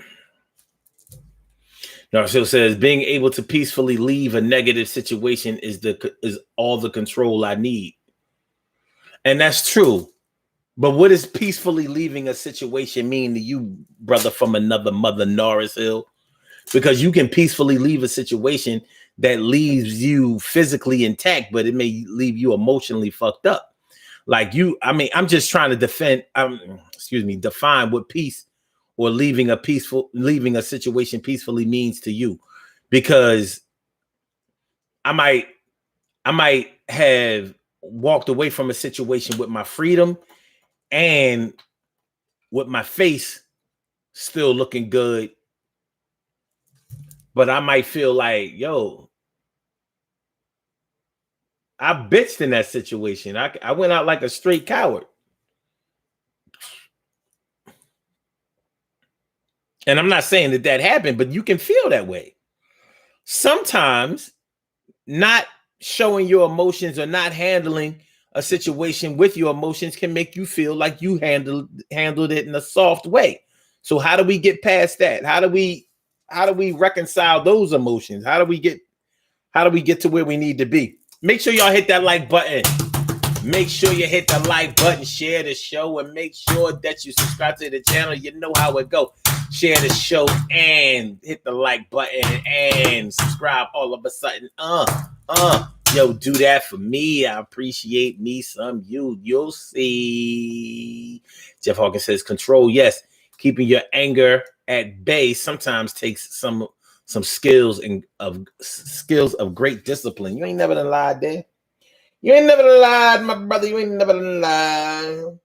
Narcil says, being able to peacefully leave a negative situation is all the control I need. And that's true. But what does peacefully leaving a situation mean to you, brother from another mother, Norris Hill? Because you can peacefully leave a situation that leaves you physically intact, but it may leave you emotionally fucked up. Like you, I mean, I'm just trying to define what peace or leaving a situation peacefully means to you. Because I might have walked away from a situation with my freedom and with my face still looking good, but I might feel like, yo, I bitched in that situation. I went out like a straight coward. And I'm not saying that happened, but you can feel that way. Sometimes not showing your emotions or not handling a situation with your emotions can make you feel like you handled it in a soft way. So how do we get past that? How do we reconcile those emotions? How do we get to where we need to be? Make sure y'all hit that like button. Make sure you hit the like button, share the show, and make sure that you subscribe to the channel. You know how it go. Share the show and hit the like button and subscribe all of a sudden. Yo, do that for me. I appreciate me some you. You'll see. Jeff Hawkins says, control, yes. Keeping your anger at bay sometimes takes some skills of great discipline. You ain't never done lied there. You ain't never lied, my brother. You ain't never lied.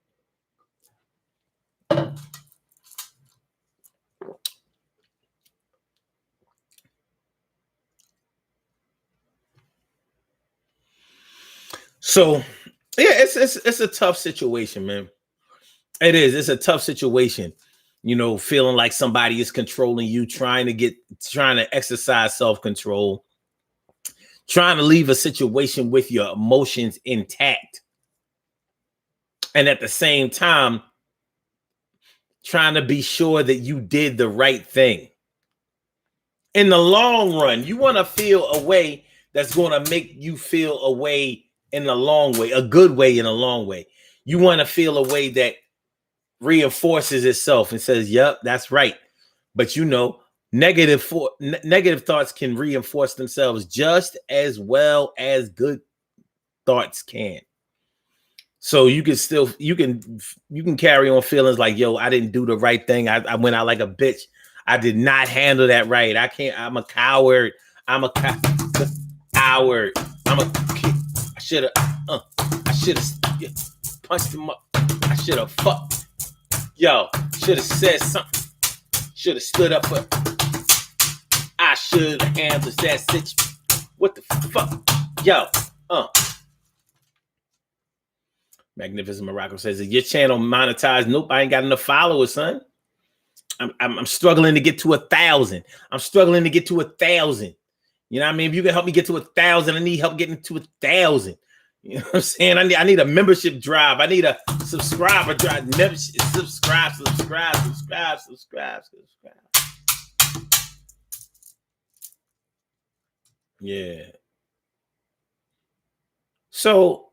So, yeah, it's a tough situation, man. It is. It's a tough situation. You know, feeling like somebody is controlling you, trying to exercise self-control, trying to leave a situation with your emotions intact. And at the same time, trying to be sure that you did the right thing. In the long run, you want to feel a way that's going to make you feel a way in the long way, a good way in a long way. You want to feel a way that reinforces itself and says, yep, that's right. But you know, negative thoughts can reinforce themselves just as well as good thoughts can. So you can carry on feelings like, yo, I didn't do the right thing. I went out like a bitch. I did not handle that right. I'm a coward. Coward. I should have punched him up. I should have fucked. Yo, should have said something. Should have stood up for. I should have handled that situation. What the fuck? Yo, Magnificent Morocco says, is your channel monetized? Nope, I ain't got enough followers, son. I'm struggling to get to 1,000. I'm struggling to get to 1,000. You know what I mean? If you can help me get to 1,000, I need help getting to 1,000. You know what I'm saying? I need a membership drive. I need a subscriber drive. Subscribe. Yeah. So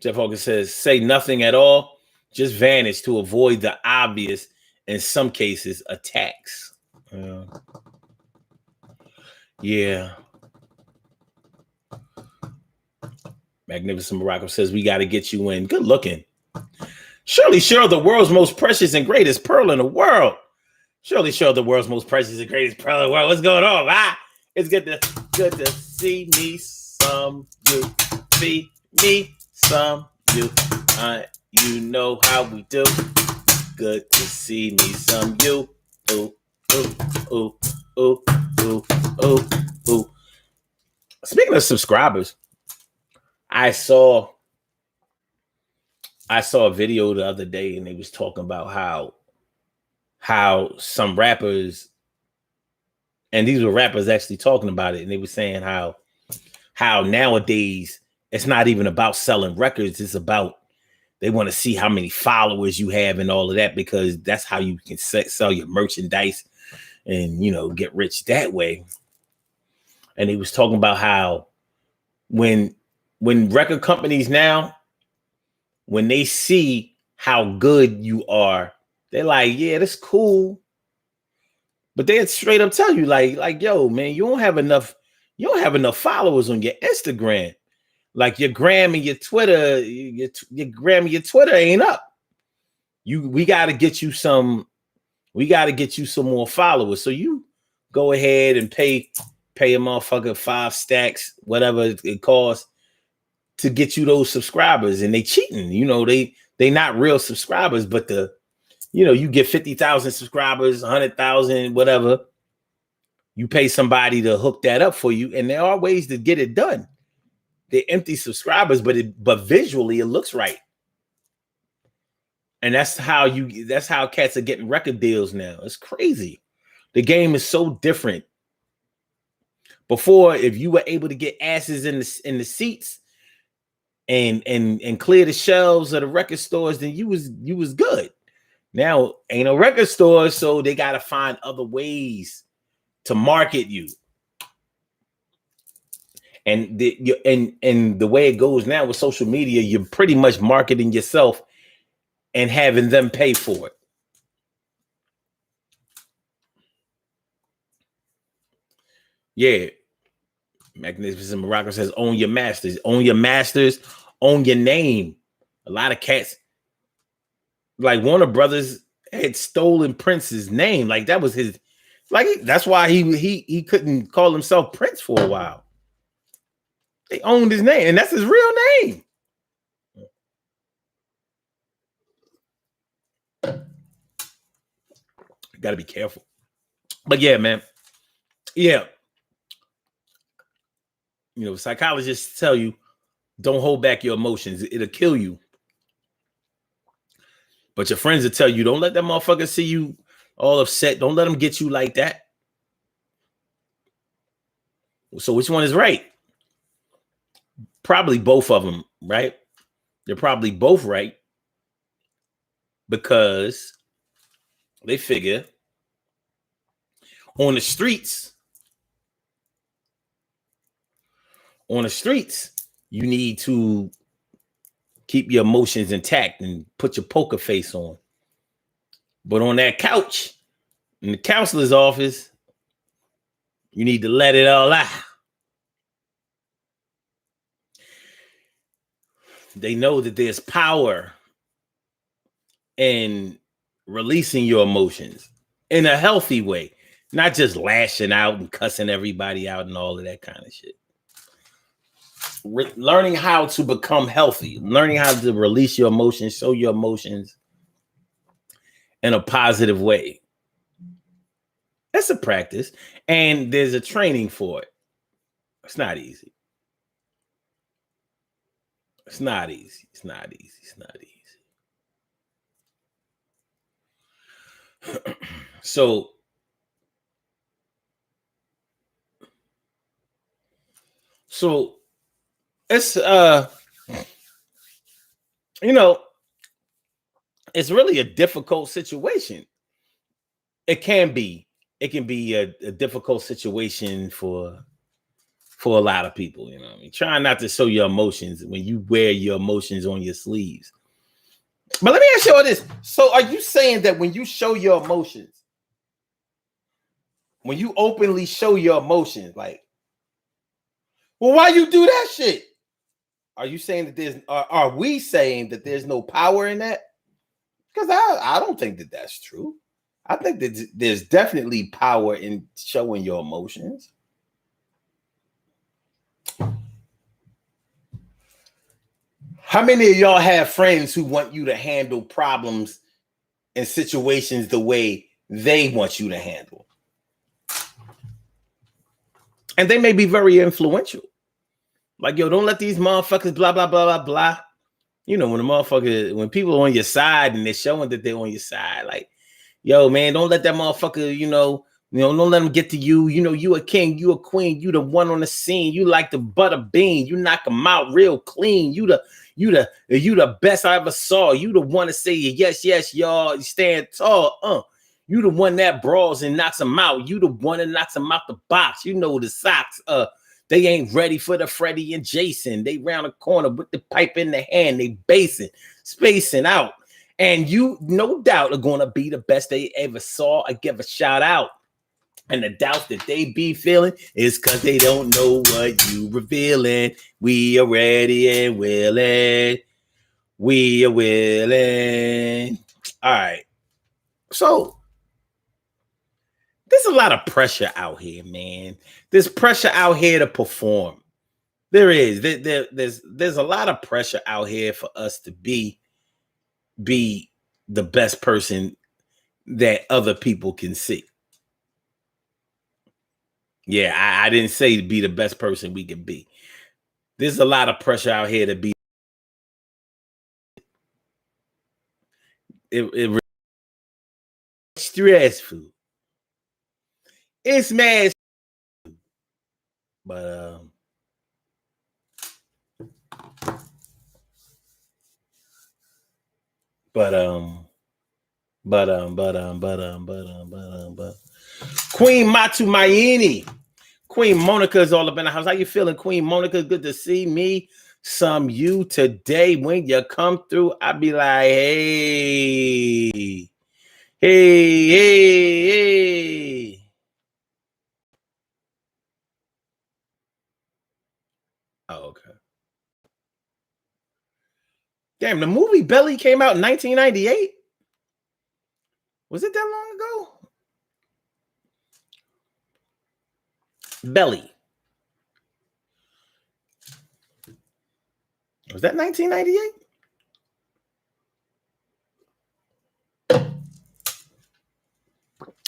Jeff Hawkins says, say nothing at all. Just vanish to avoid the obvious, in some cases, attacks. Yeah. Magnificent Morocco says, we got to get you in. Good looking. Shirley Cheryl, the world's most precious and greatest pearl in the world. Shirley Cheryl, the world's most precious and greatest pearl in the world. What's going on? It's good to see me some you. See me some you. You know how we do. Good to see me some you. Ooh, ooh, ooh, ooh, ooh, ooh, ooh. Speaking of subscribers, I saw a video the other day, and they was talking about how some rappers, and these were rappers actually talking about it, and they were saying how nowadays it's not even about selling records. It's about they want to see how many followers you have and all of that, because that's how you can sell your merchandise and, you know, get rich that way. And he was talking about how when record companies now when they see how good you are, they're like, yeah, that's cool. But they'd straight up tell you, like, yo, man, you don't have enough followers on your Instagram. Like your gram and your Twitter, your gram and your Twitter ain't up. We gotta get you some more followers. So you go ahead and pay a motherfucker 5 stacks, whatever it costs, to get you those subscribers. And they cheating, they not real subscribers, but you get 50,000 subscribers, 100,000, whatever. You pay somebody to hook that up for you, and there are ways to get it done. They're empty subscribers, but visually it looks right. And that's how cats are getting record deals now. It's crazy. The game is so different. Before, if you were able to get asses in the seats and clear the shelves of the record stores, then you was good. Now ain't no record stores, so they gotta find other ways to market you. And the way it goes now with social media, you're pretty much marketing yourself and having them pay for it. Yeah. Magnificent Morocco says, own your masters, own your name. A lot of cats, like Warner Brothers, had stolen Prince's name. Like that was his, like that's why he couldn't call himself Prince for a while. They owned his name, and that's his real name. Got to be careful. But yeah, man. Yeah. Psychologists tell you, don't hold back your emotions. It'll kill you. But your friends will tell you, don't let that motherfucker see you all upset. Don't let them get you like that. So which one is right? Probably both of them, right? They're probably both right, because they figure on the streets, you need to keep your emotions intact and put your poker face on. But on that couch, in the counselor's office, you need to let it all out. They know that there's power in releasing your emotions in a healthy way, not just lashing out and cussing everybody out and all of that kind of shit. Learning how to become healthy, learning how to release your emotions, show your emotions in a positive way. That's a practice, and there's a training for it. It's not easy. It's not easy. It's not easy. It's not easy. So it's it's really a difficult situation. It can be a difficult situation for a lot of people. Try not to show your emotions when you wear your emotions on your sleeves. But let me ask you all this. So are you saying that when you show your emotions, when you openly show your emotions, like, well, why you do that shit? Are you saying that are we saying that there's no power in that? Because I don't think that that's true. I think that there's definitely power in showing your emotions. How many of y'all have friends who want you to handle problems and situations the way they want you to handle? And they may be very influential. Like, yo, don't let these motherfuckers blah, blah, blah, blah, blah. When people are on your side and they're showing that they're on your side, like, yo, man, don't let that motherfucker, don't let them get to you. You a king, you a queen, you the one on the scene. You like the butter bean. You knock them out real clean. You the best I ever saw. You the one to say yes, yes, y'all. You stand tall. You the one that brawls and knocks them out. You the one that knocks them out the box. The socks. They ain't ready for the Freddie and Jason. They round the corner with the pipe in the hand. They basing, spacing out. And you, no doubt, are going to be the best they ever saw. I give a shout out. And the doubt that they be feeling is because they don't know what you revealing. We are ready and willing. We are willing. All right. So there's a lot of pressure out here, man. There's pressure out here to perform. There is. There's a lot of pressure out here for us to be the best person that other people can see. Yeah, I didn't say to be the best person we can be. There's a lot of pressure out here to be. It stressful. It's mad. But Queen Matu Mayini. Queen Monica is all up in the house. How you feeling, Queen Monica? Good to see me. Some you today. When you come through, I be like, hey, hey, hey, hey. Oh, okay. Damn, the movie Belly came out in 1998. Was it that long ago? Belly. Was that 1998? I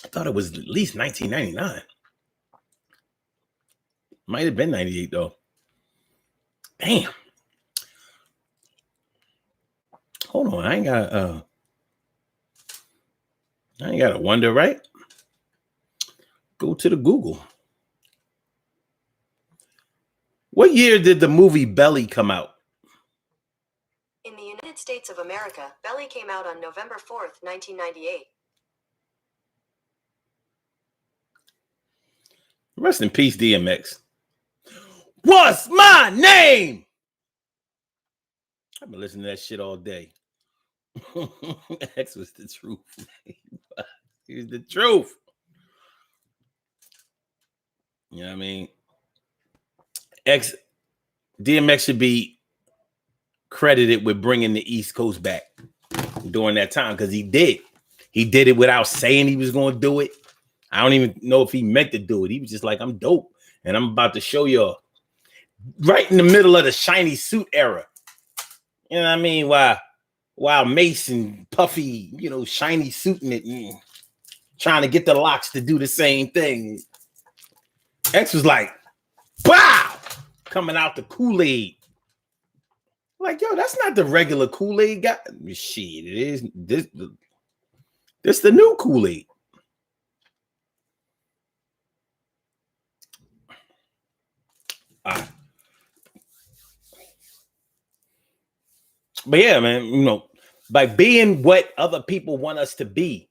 thought it was at least 1999. Might have been 98 though. Damn. Hold on, I ain't got to wonder, right? Go to the Google. What year did the movie Belly come out? In the United States of America, Belly came out on November 4th, 1998. Rest in peace, DMX. What's my name? I've been listening to that shit all day. X was the truth. He was the truth. You know what I mean? DMX should be credited with bringing the East Coast back during that time because he did. He did it without saying he was going to do it. I don't even know if he meant to do it. He was just like, I'm dope. And I'm about to show y'all. Right in the middle of the shiny suit era. You know what I mean? While Mason, Puffy, shiny suiting it, trying to get the Locks to do the same thing. X was like, wow, coming out the Kool-Aid. Like, yo, that's not the regular Kool-Aid guy. Shit, it is. This the new Kool-Aid. But yeah, man, by being what other people want us to be.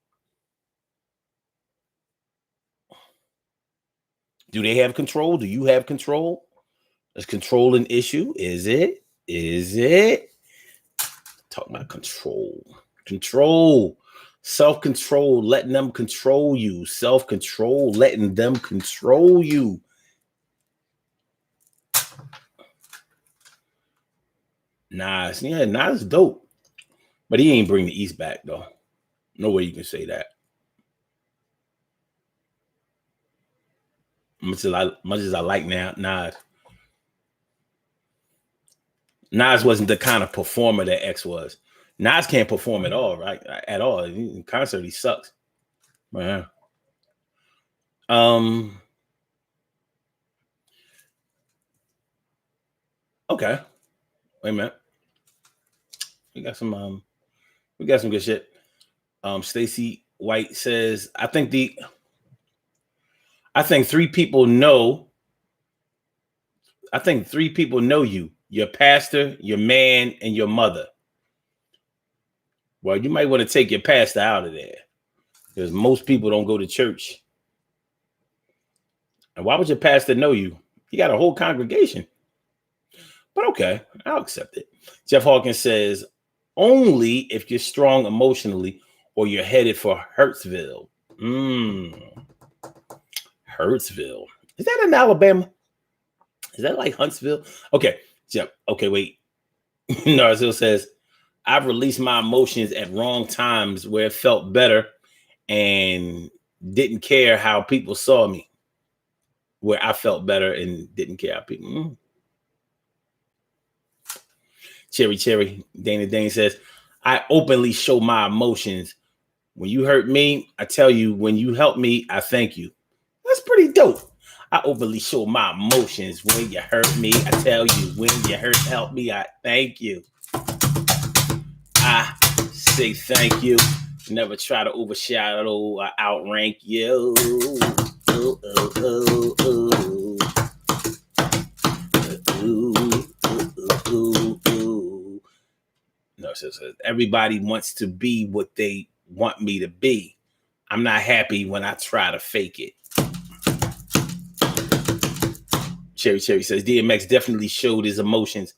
Do they have control? Do you have control? Is control an issue? Is it? Talk about control. Control. Self-control, letting them control you. Self-control, letting them control you. Nas is dope. But he ain't bring the East back, though. No way you can say that. Much as I like Nas. Nas wasn't the kind of performer that X was. Nas can't perform at all, right? At all. In concert, he sucks. Man. Okay. Wait a minute. We got some good shit. Stacy White says, I think three people know you. Your pastor, your man, and your mother. Well, you might want to take your pastor out of there because most people don't go to church. And why would your pastor know you? He got a whole congregation. But okay, I'll accept it. Jeff Hawkins says, only if you're strong emotionally or you're headed for Hurtsville. Hurtsville. Is that in Alabama? Is that like Huntsville? Okay, Jeff. Okay, wait. Narzil says, I've released my emotions at wrong times where it felt better and didn't care how people saw me. Where I felt better and didn't care how people. Cherry. Dana Dane says, I openly show my emotions. When you hurt me, I tell you. When you help me, I thank you. That's pretty dope. I openly show my emotions. When you hurt me, I tell you. When you help me, I thank you. I say thank you. Never try to overshadow or outrank you. Ooh, ooh, ooh, ooh. Ooh. No, so everybody wants to be what they want me to be. I'm not happy when I try to fake it. Cherry says DMX definitely showed his emotions.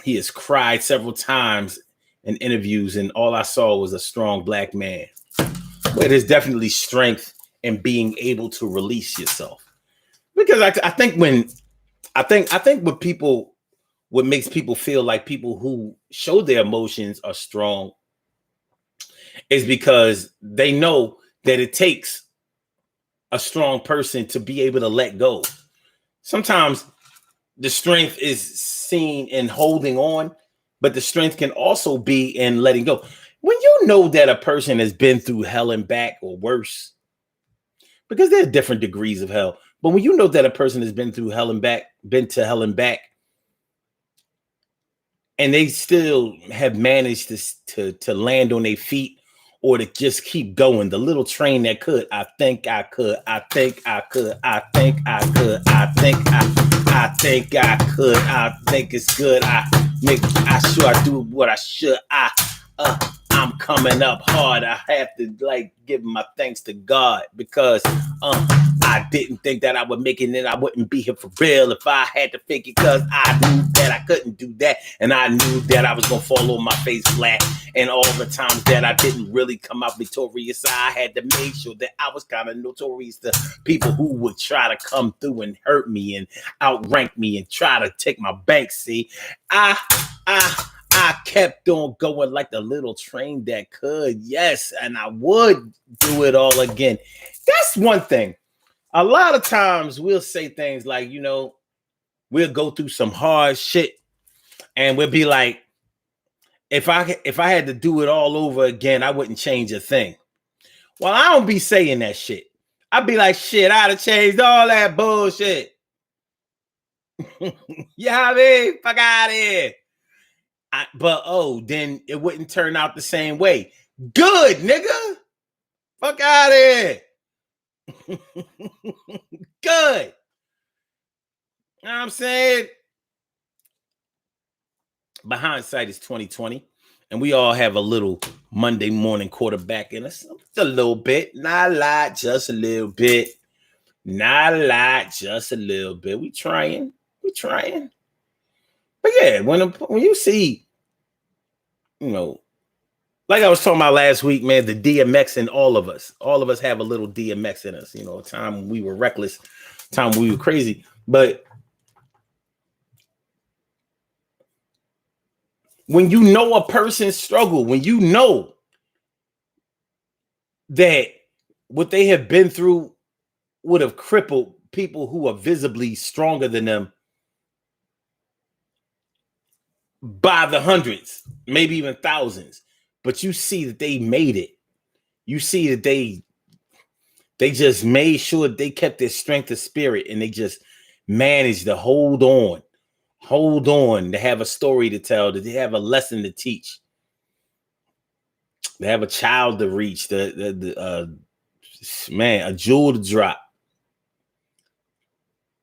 He has cried several times in interviews, and all I saw was a strong black man. But there's definitely strength in being able to release yourself. Because I think what makes people feel like people who show their emotions are strong is because they know that it takes a strong person to be able to let go. Sometimes the strength is seen in holding on, but the strength can also be in letting go. When you know that a person has been through hell and back or worse, because there are different degrees of hell, but when you know that a person has been through hell and back, been to hell and back, and they still have managed to land on their feet or to just keep going, the little train that could, I think I could, I think I could, I think I could, I think I could, I think it's good, I sure I do what I should, I'm coming up hard. I have to give my thanks to God because I didn't think that I would make it and I wouldn't be here for real if I had to fake it, because I knew that I couldn't do that, and I knew that I was gonna fall on my face flat, and all the times that I didn't really come out victorious, I had to make sure that I was kind of notorious to people who would try to come through and hurt me and outrank me and try to take my bank. See, I kept on going like the little train that could. Yes, and I would do it all again. That's one thing. A lot of times we'll say things like, we'll go through some hard shit and we'll be like, if I had to do it all over again, I wouldn't change a thing. Well, I don't be saying that shit. I'd be like, shit, I'd have changed all that bullshit. Yeah, I mean, fuck out of here. But then it wouldn't turn out the same way. Good, nigga. Fuck out of here. Good. You know what I'm saying? But hindsight is 2020, and we all have a little Monday morning quarterback in us. Just a little bit. Not a lot, just a little bit. Not a lot, just a little bit. We trying. But yeah, when you see, like I was talking about last week, man, the DMX in all of us have a little DMX in us. A time when we were reckless, time when we were crazy. But when you know a person's struggle, when you know that what they have been through would have crippled people who are visibly stronger than them by the hundreds, maybe even thousands, but you see that they made it. You see that they just made sure they kept their strength of spirit, and they just managed to hold on, to have a story to tell, that they have a lesson to teach. They have a child to reach, a jewel to drop.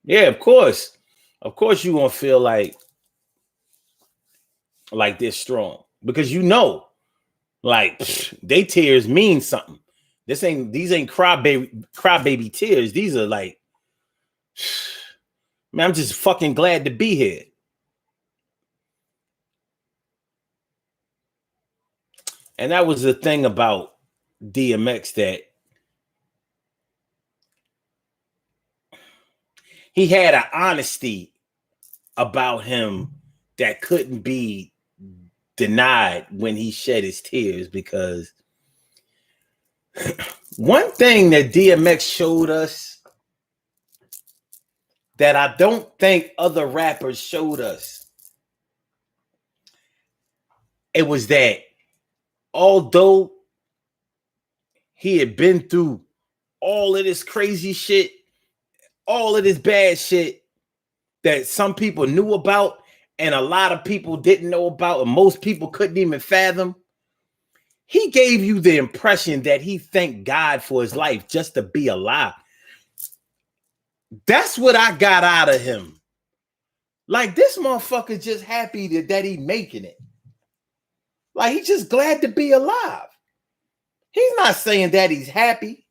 Yeah, of course you're gonna feel like they're strong, because they tears mean something. These ain't crybaby tears. These are like, Man, I'm just fucking glad to be here. And that was the thing about DMX, that he had an honesty about him that couldn't be denied when he shed his tears. Because one thing that DMX showed us that I don't think other rappers showed us, it was that although he had been through all of this crazy shit, all of this bad shit that some people knew about and a lot of people didn't know about, and most people couldn't even fathom, he gave you the impression that he thanked God for his life just to be alive. That's what I got out of him. Like, this motherfucker just happy that he making it. Like, he's just glad to be alive. He's not saying that he's happy.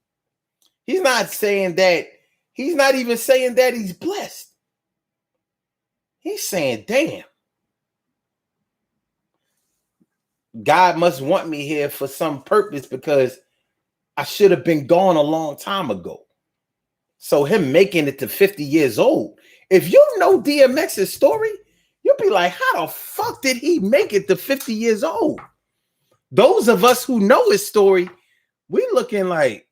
He's not saying that. He's not even saying that he's blessed. He's saying, damn, God must want me here for some purpose, because I should have been gone a long time ago. So him making it to 50 years old, if you know DMX's story, you'll be like, how the fuck did he make it to 50 years old? Those of us who know his story, we looking like,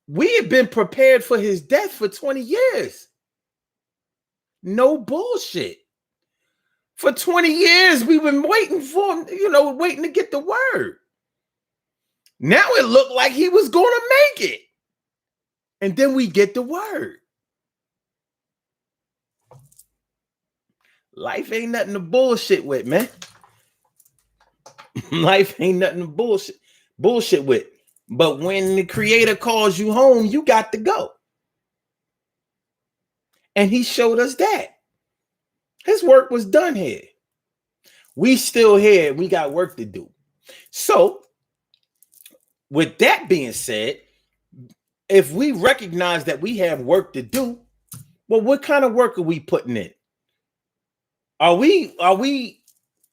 we have been prepared for his death for 20 years. No bullshit. For 20 years, we've been waiting for him, waiting to get the word. Now it looked like he was going to make it. And then we get the word. Life ain't nothing to bullshit with, man. Life ain't nothing to bullshit with. But when the creator calls you home, you got to go. And he showed us that. His work was done here. We still here. We got work to do. So, with that being said, if we recognize that we have work to do, well, what kind of work are we putting in? Are we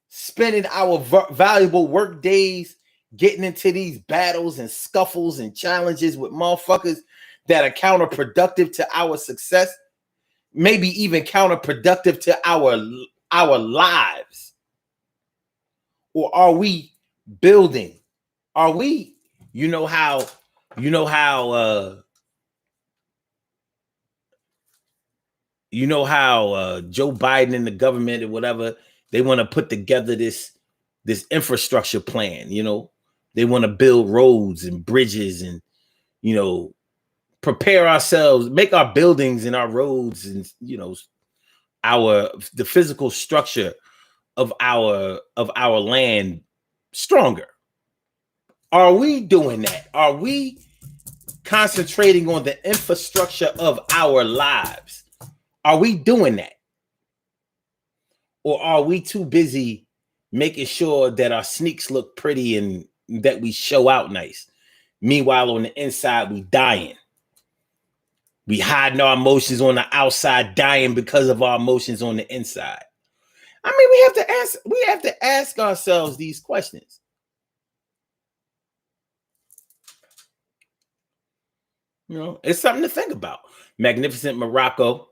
spending our valuable work days getting into these battles and scuffles and challenges with motherfuckers that are counterproductive to our success? Maybe even counterproductive to our lives? Or are we building? Are we, how Joe Biden and the government or whatever, they want to put together this infrastructure plan. They want to build roads and bridges and prepare ourselves, make our buildings and our roads and the physical structure of our land stronger. Are we doing that? Are we concentrating on the infrastructure of our lives? Are we doing that? Or are we too busy making sure that our sneaks look pretty and that we show out nice? Meanwhile, on the inside, we dying. We hiding our emotions on the outside, dying because of our emotions on the inside. I mean, we have to ask ourselves these questions. It's something to think about. Magnificent Morocco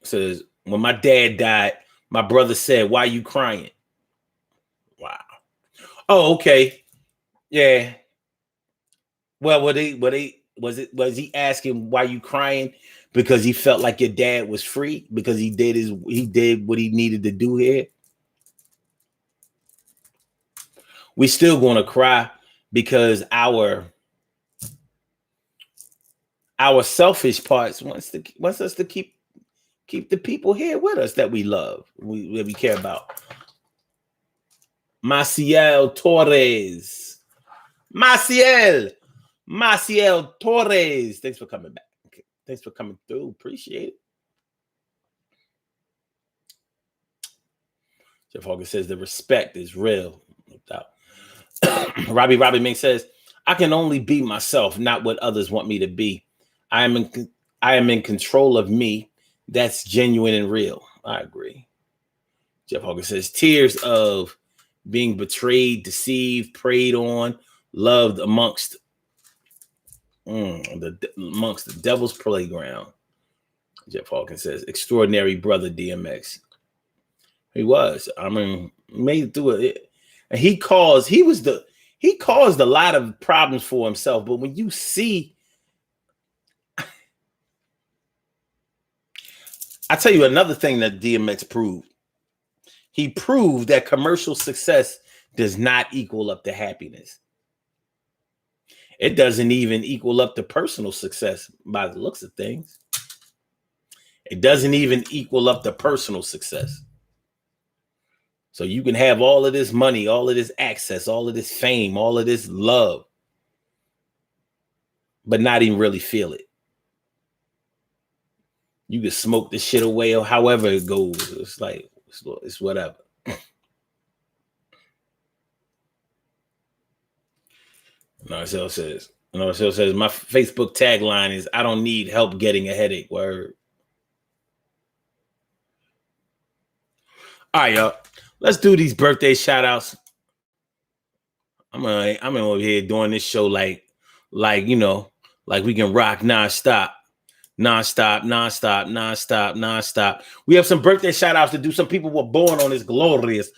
says, when my dad died, my brother said, "Why are you crying?" Wow. Oh, okay. Yeah. Well, was he asking why you crying because he felt like your dad was free because he did what he needed to do here? We still going to cry because our selfish parts wants us to keep the people here with us that we love, that we care about. Maciel Torres. Maciel Torres. Thanks for coming back. Okay. Thanks for coming through. Appreciate it. Jeff Hogan says the respect is real. No doubt. Robbie Ming says, I can only be myself, not what others want me to be. I am in control of me. That's genuine and real. I agree. Jeff Hawkins says, tears of being betrayed, deceived, preyed on, loved amongst the devil's playground. Jeff Hawkins says, extraordinary brother DMX. He was. I mean, made it through it. And he caused a lot of problems for himself. But when you see, I tell you another thing that DMX proved. He proved that commercial success does not equal up to happiness. It doesn't even equal up to personal success by the looks of things. It doesn't even equal up to personal success. So you can have all of this money, all of this access, all of this fame, all of this love, but not even really feel it. You can smoke the shit away or however it goes. It's like, it's whatever. Marcel says, my Facebook tagline is, I don't need help getting a headache. Word. All right, y'all. Let's do these birthday shout outs. I'm over here doing this show like we can rock nonstop. We have some birthday shout outs to do. Some people were born on this glorious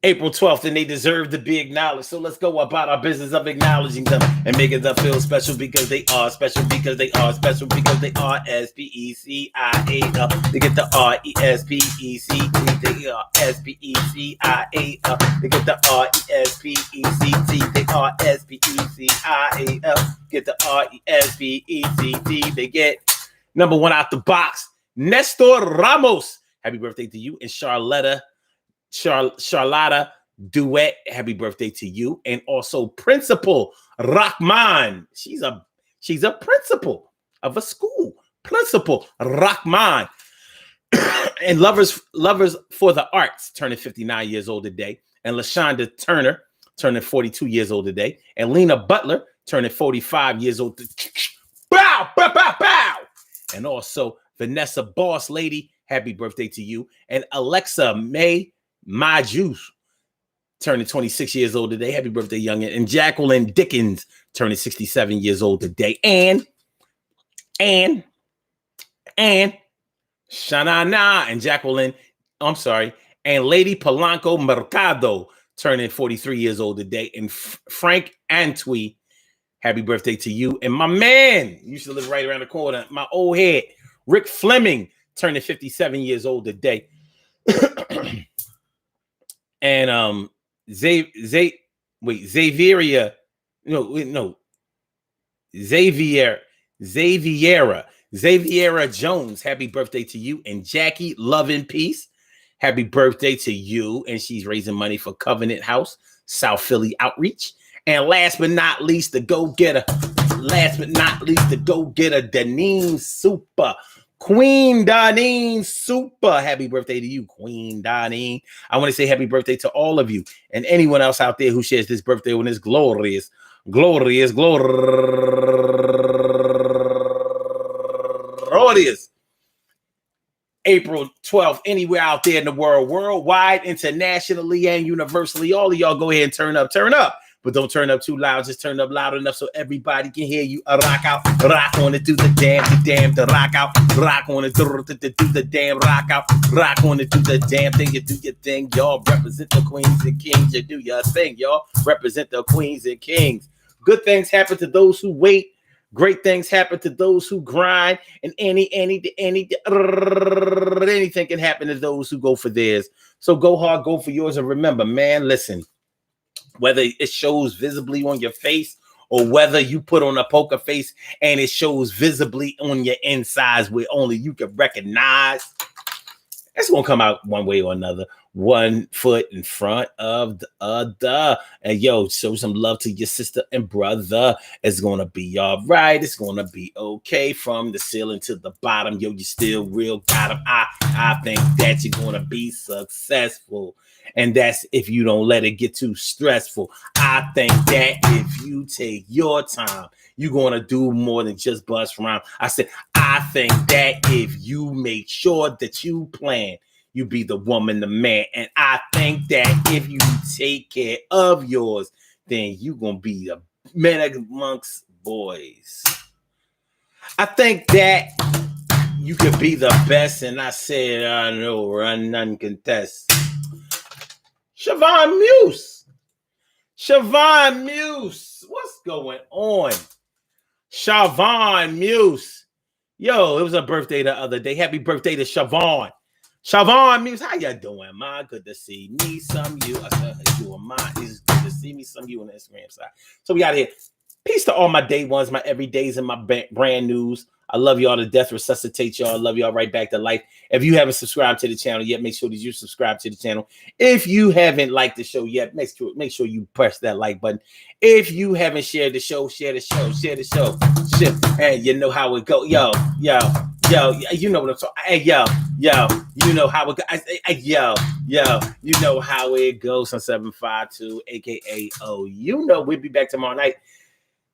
April 12th, and they deserve to be acknowledged. So let's go about our business of acknowledging them and making them feel special because they are special, because they are special, because they are S-P-E-C-I-A-L. They get the R-E-S-P-E-C-T. They are S-P-E-C-I-A-L. They get the R-E-S-P-E-C-T. They are S-P-E-C-I-A-L. Get the R-E-S-P-E-C-T. They get number one out the box, Nestor Ramos. Happy birthday to you. And Charlotta Duet, happy birthday to you. And also Principal Rahman. She's a principal of a school. Principal Rahman. And lovers for the arts turning 59 years old today. And LaShonda Turner turning 42 years old today. And Lena Butler turning 45 years old. Bow, bow, bow, bow. And also Vanessa Boss Lady, happy birthday to you. And Alexa May My Juice turning 26 years old today. Happy birthday, youngin'. And Jacqueline Dickens turning 67 years old today. And Shanana and Jacqueline, and Lady Polanco Mercado turning 43 years old today. And Frank Antwi, happy birthday to you. And my man, used to live right around the corner, my old head, Rick Fleming, turning 57 years old today. And Xaviera Jones, happy birthday to you. And Jackie Love and Peace, happy birthday to you. And she's raising money for Covenant House, South Philly Outreach. And last but not least, the go-getter, Deneen Super. Queen Doneen Super, happy birthday to you, Queen Doneen. I want to say happy birthday to all of you and anyone else out there who shares this birthday on this glorious April 12th, anywhere out there in the world, worldwide, internationally, and universally. All of y'all go ahead and turn up. But don't turn up too loud. Just turn up loud enough so everybody can hear you. Rock out, rock on it, do the damn, the rock out, rock on it, do the damn, rock out, rock on it, do the damn thing. You do your thing, y'all. Represent the queens and kings. You do your thing, y'all. Represent the queens and kings. Good things happen to those who wait. Great things happen to those who grind. And anything can happen to those who go for theirs. So go hard, go for yours. And remember, man, listen. Whether it shows visibly on your face or whether you put on a poker face and it shows visibly on your insides where only you can recognize, it's going to come out one way or another. one foot in front of the other. And yo, show some love to your sister and brother. It's gonna be all right. It's gonna be okay. From the ceiling to the bottom, yo, you still real got 'em. I think that you're gonna be successful. And that's if you don't let it get too stressful. I think that if you take your time, you're gonna do more than just bust around. I said, I think that if you make sure that you plan, you be the woman, the man. And I think that if you take care of yours, then you gonna be a man amongst boys. I think that you could be the best, and I said, I know, run none contest. Siobhan Muse. Siobhan Muse. What's going on? Siobhan Muse. Yo, it was a birthday the other day. Happy birthday to Siobhan. Siobhan Muse, how you doing, ma? Good to see me, some you. I said, you and mine. It's good to see me, some you on the Instagram side. So we out here. Peace to all my day ones, my everydays, and my brand news. I love y'all to death. Resuscitate y'all. I love y'all right back to life. If you haven't subscribed to the channel yet, make sure that you subscribe to the channel. If you haven't liked the show yet, make sure you press that like button. If you haven't shared the show, share the show. Hey, you know how it go. Yo, you know what I'm talking. Hey, yo, you know how it go. You know how it goes on 752, aka you know we'll be back tomorrow night.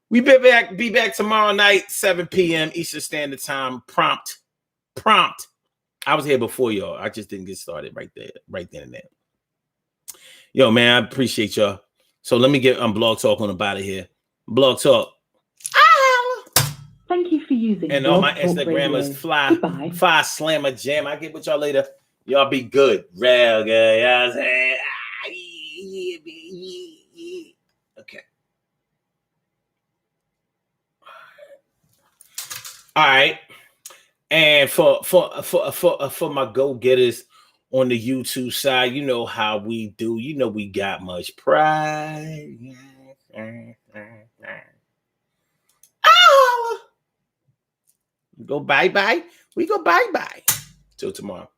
We be back tomorrow night, 7 p.m. Eastern Standard Time. Prompt. I was here before y'all. I just didn't get started right then and there. Yo, man, I appreciate y'all. So let me get Blog Talk on about it here. Blog Talk. Thank you for using. And all my Instagrammers, Fly Slammer Jam. I get with y'all later. Y'all be good. Real good. You know what I'm saying? Okay. All right, and for my go-getters on the YouTube side, you know how we do. You know we got much pride. Go bye-bye. We go bye-bye. Till tomorrow.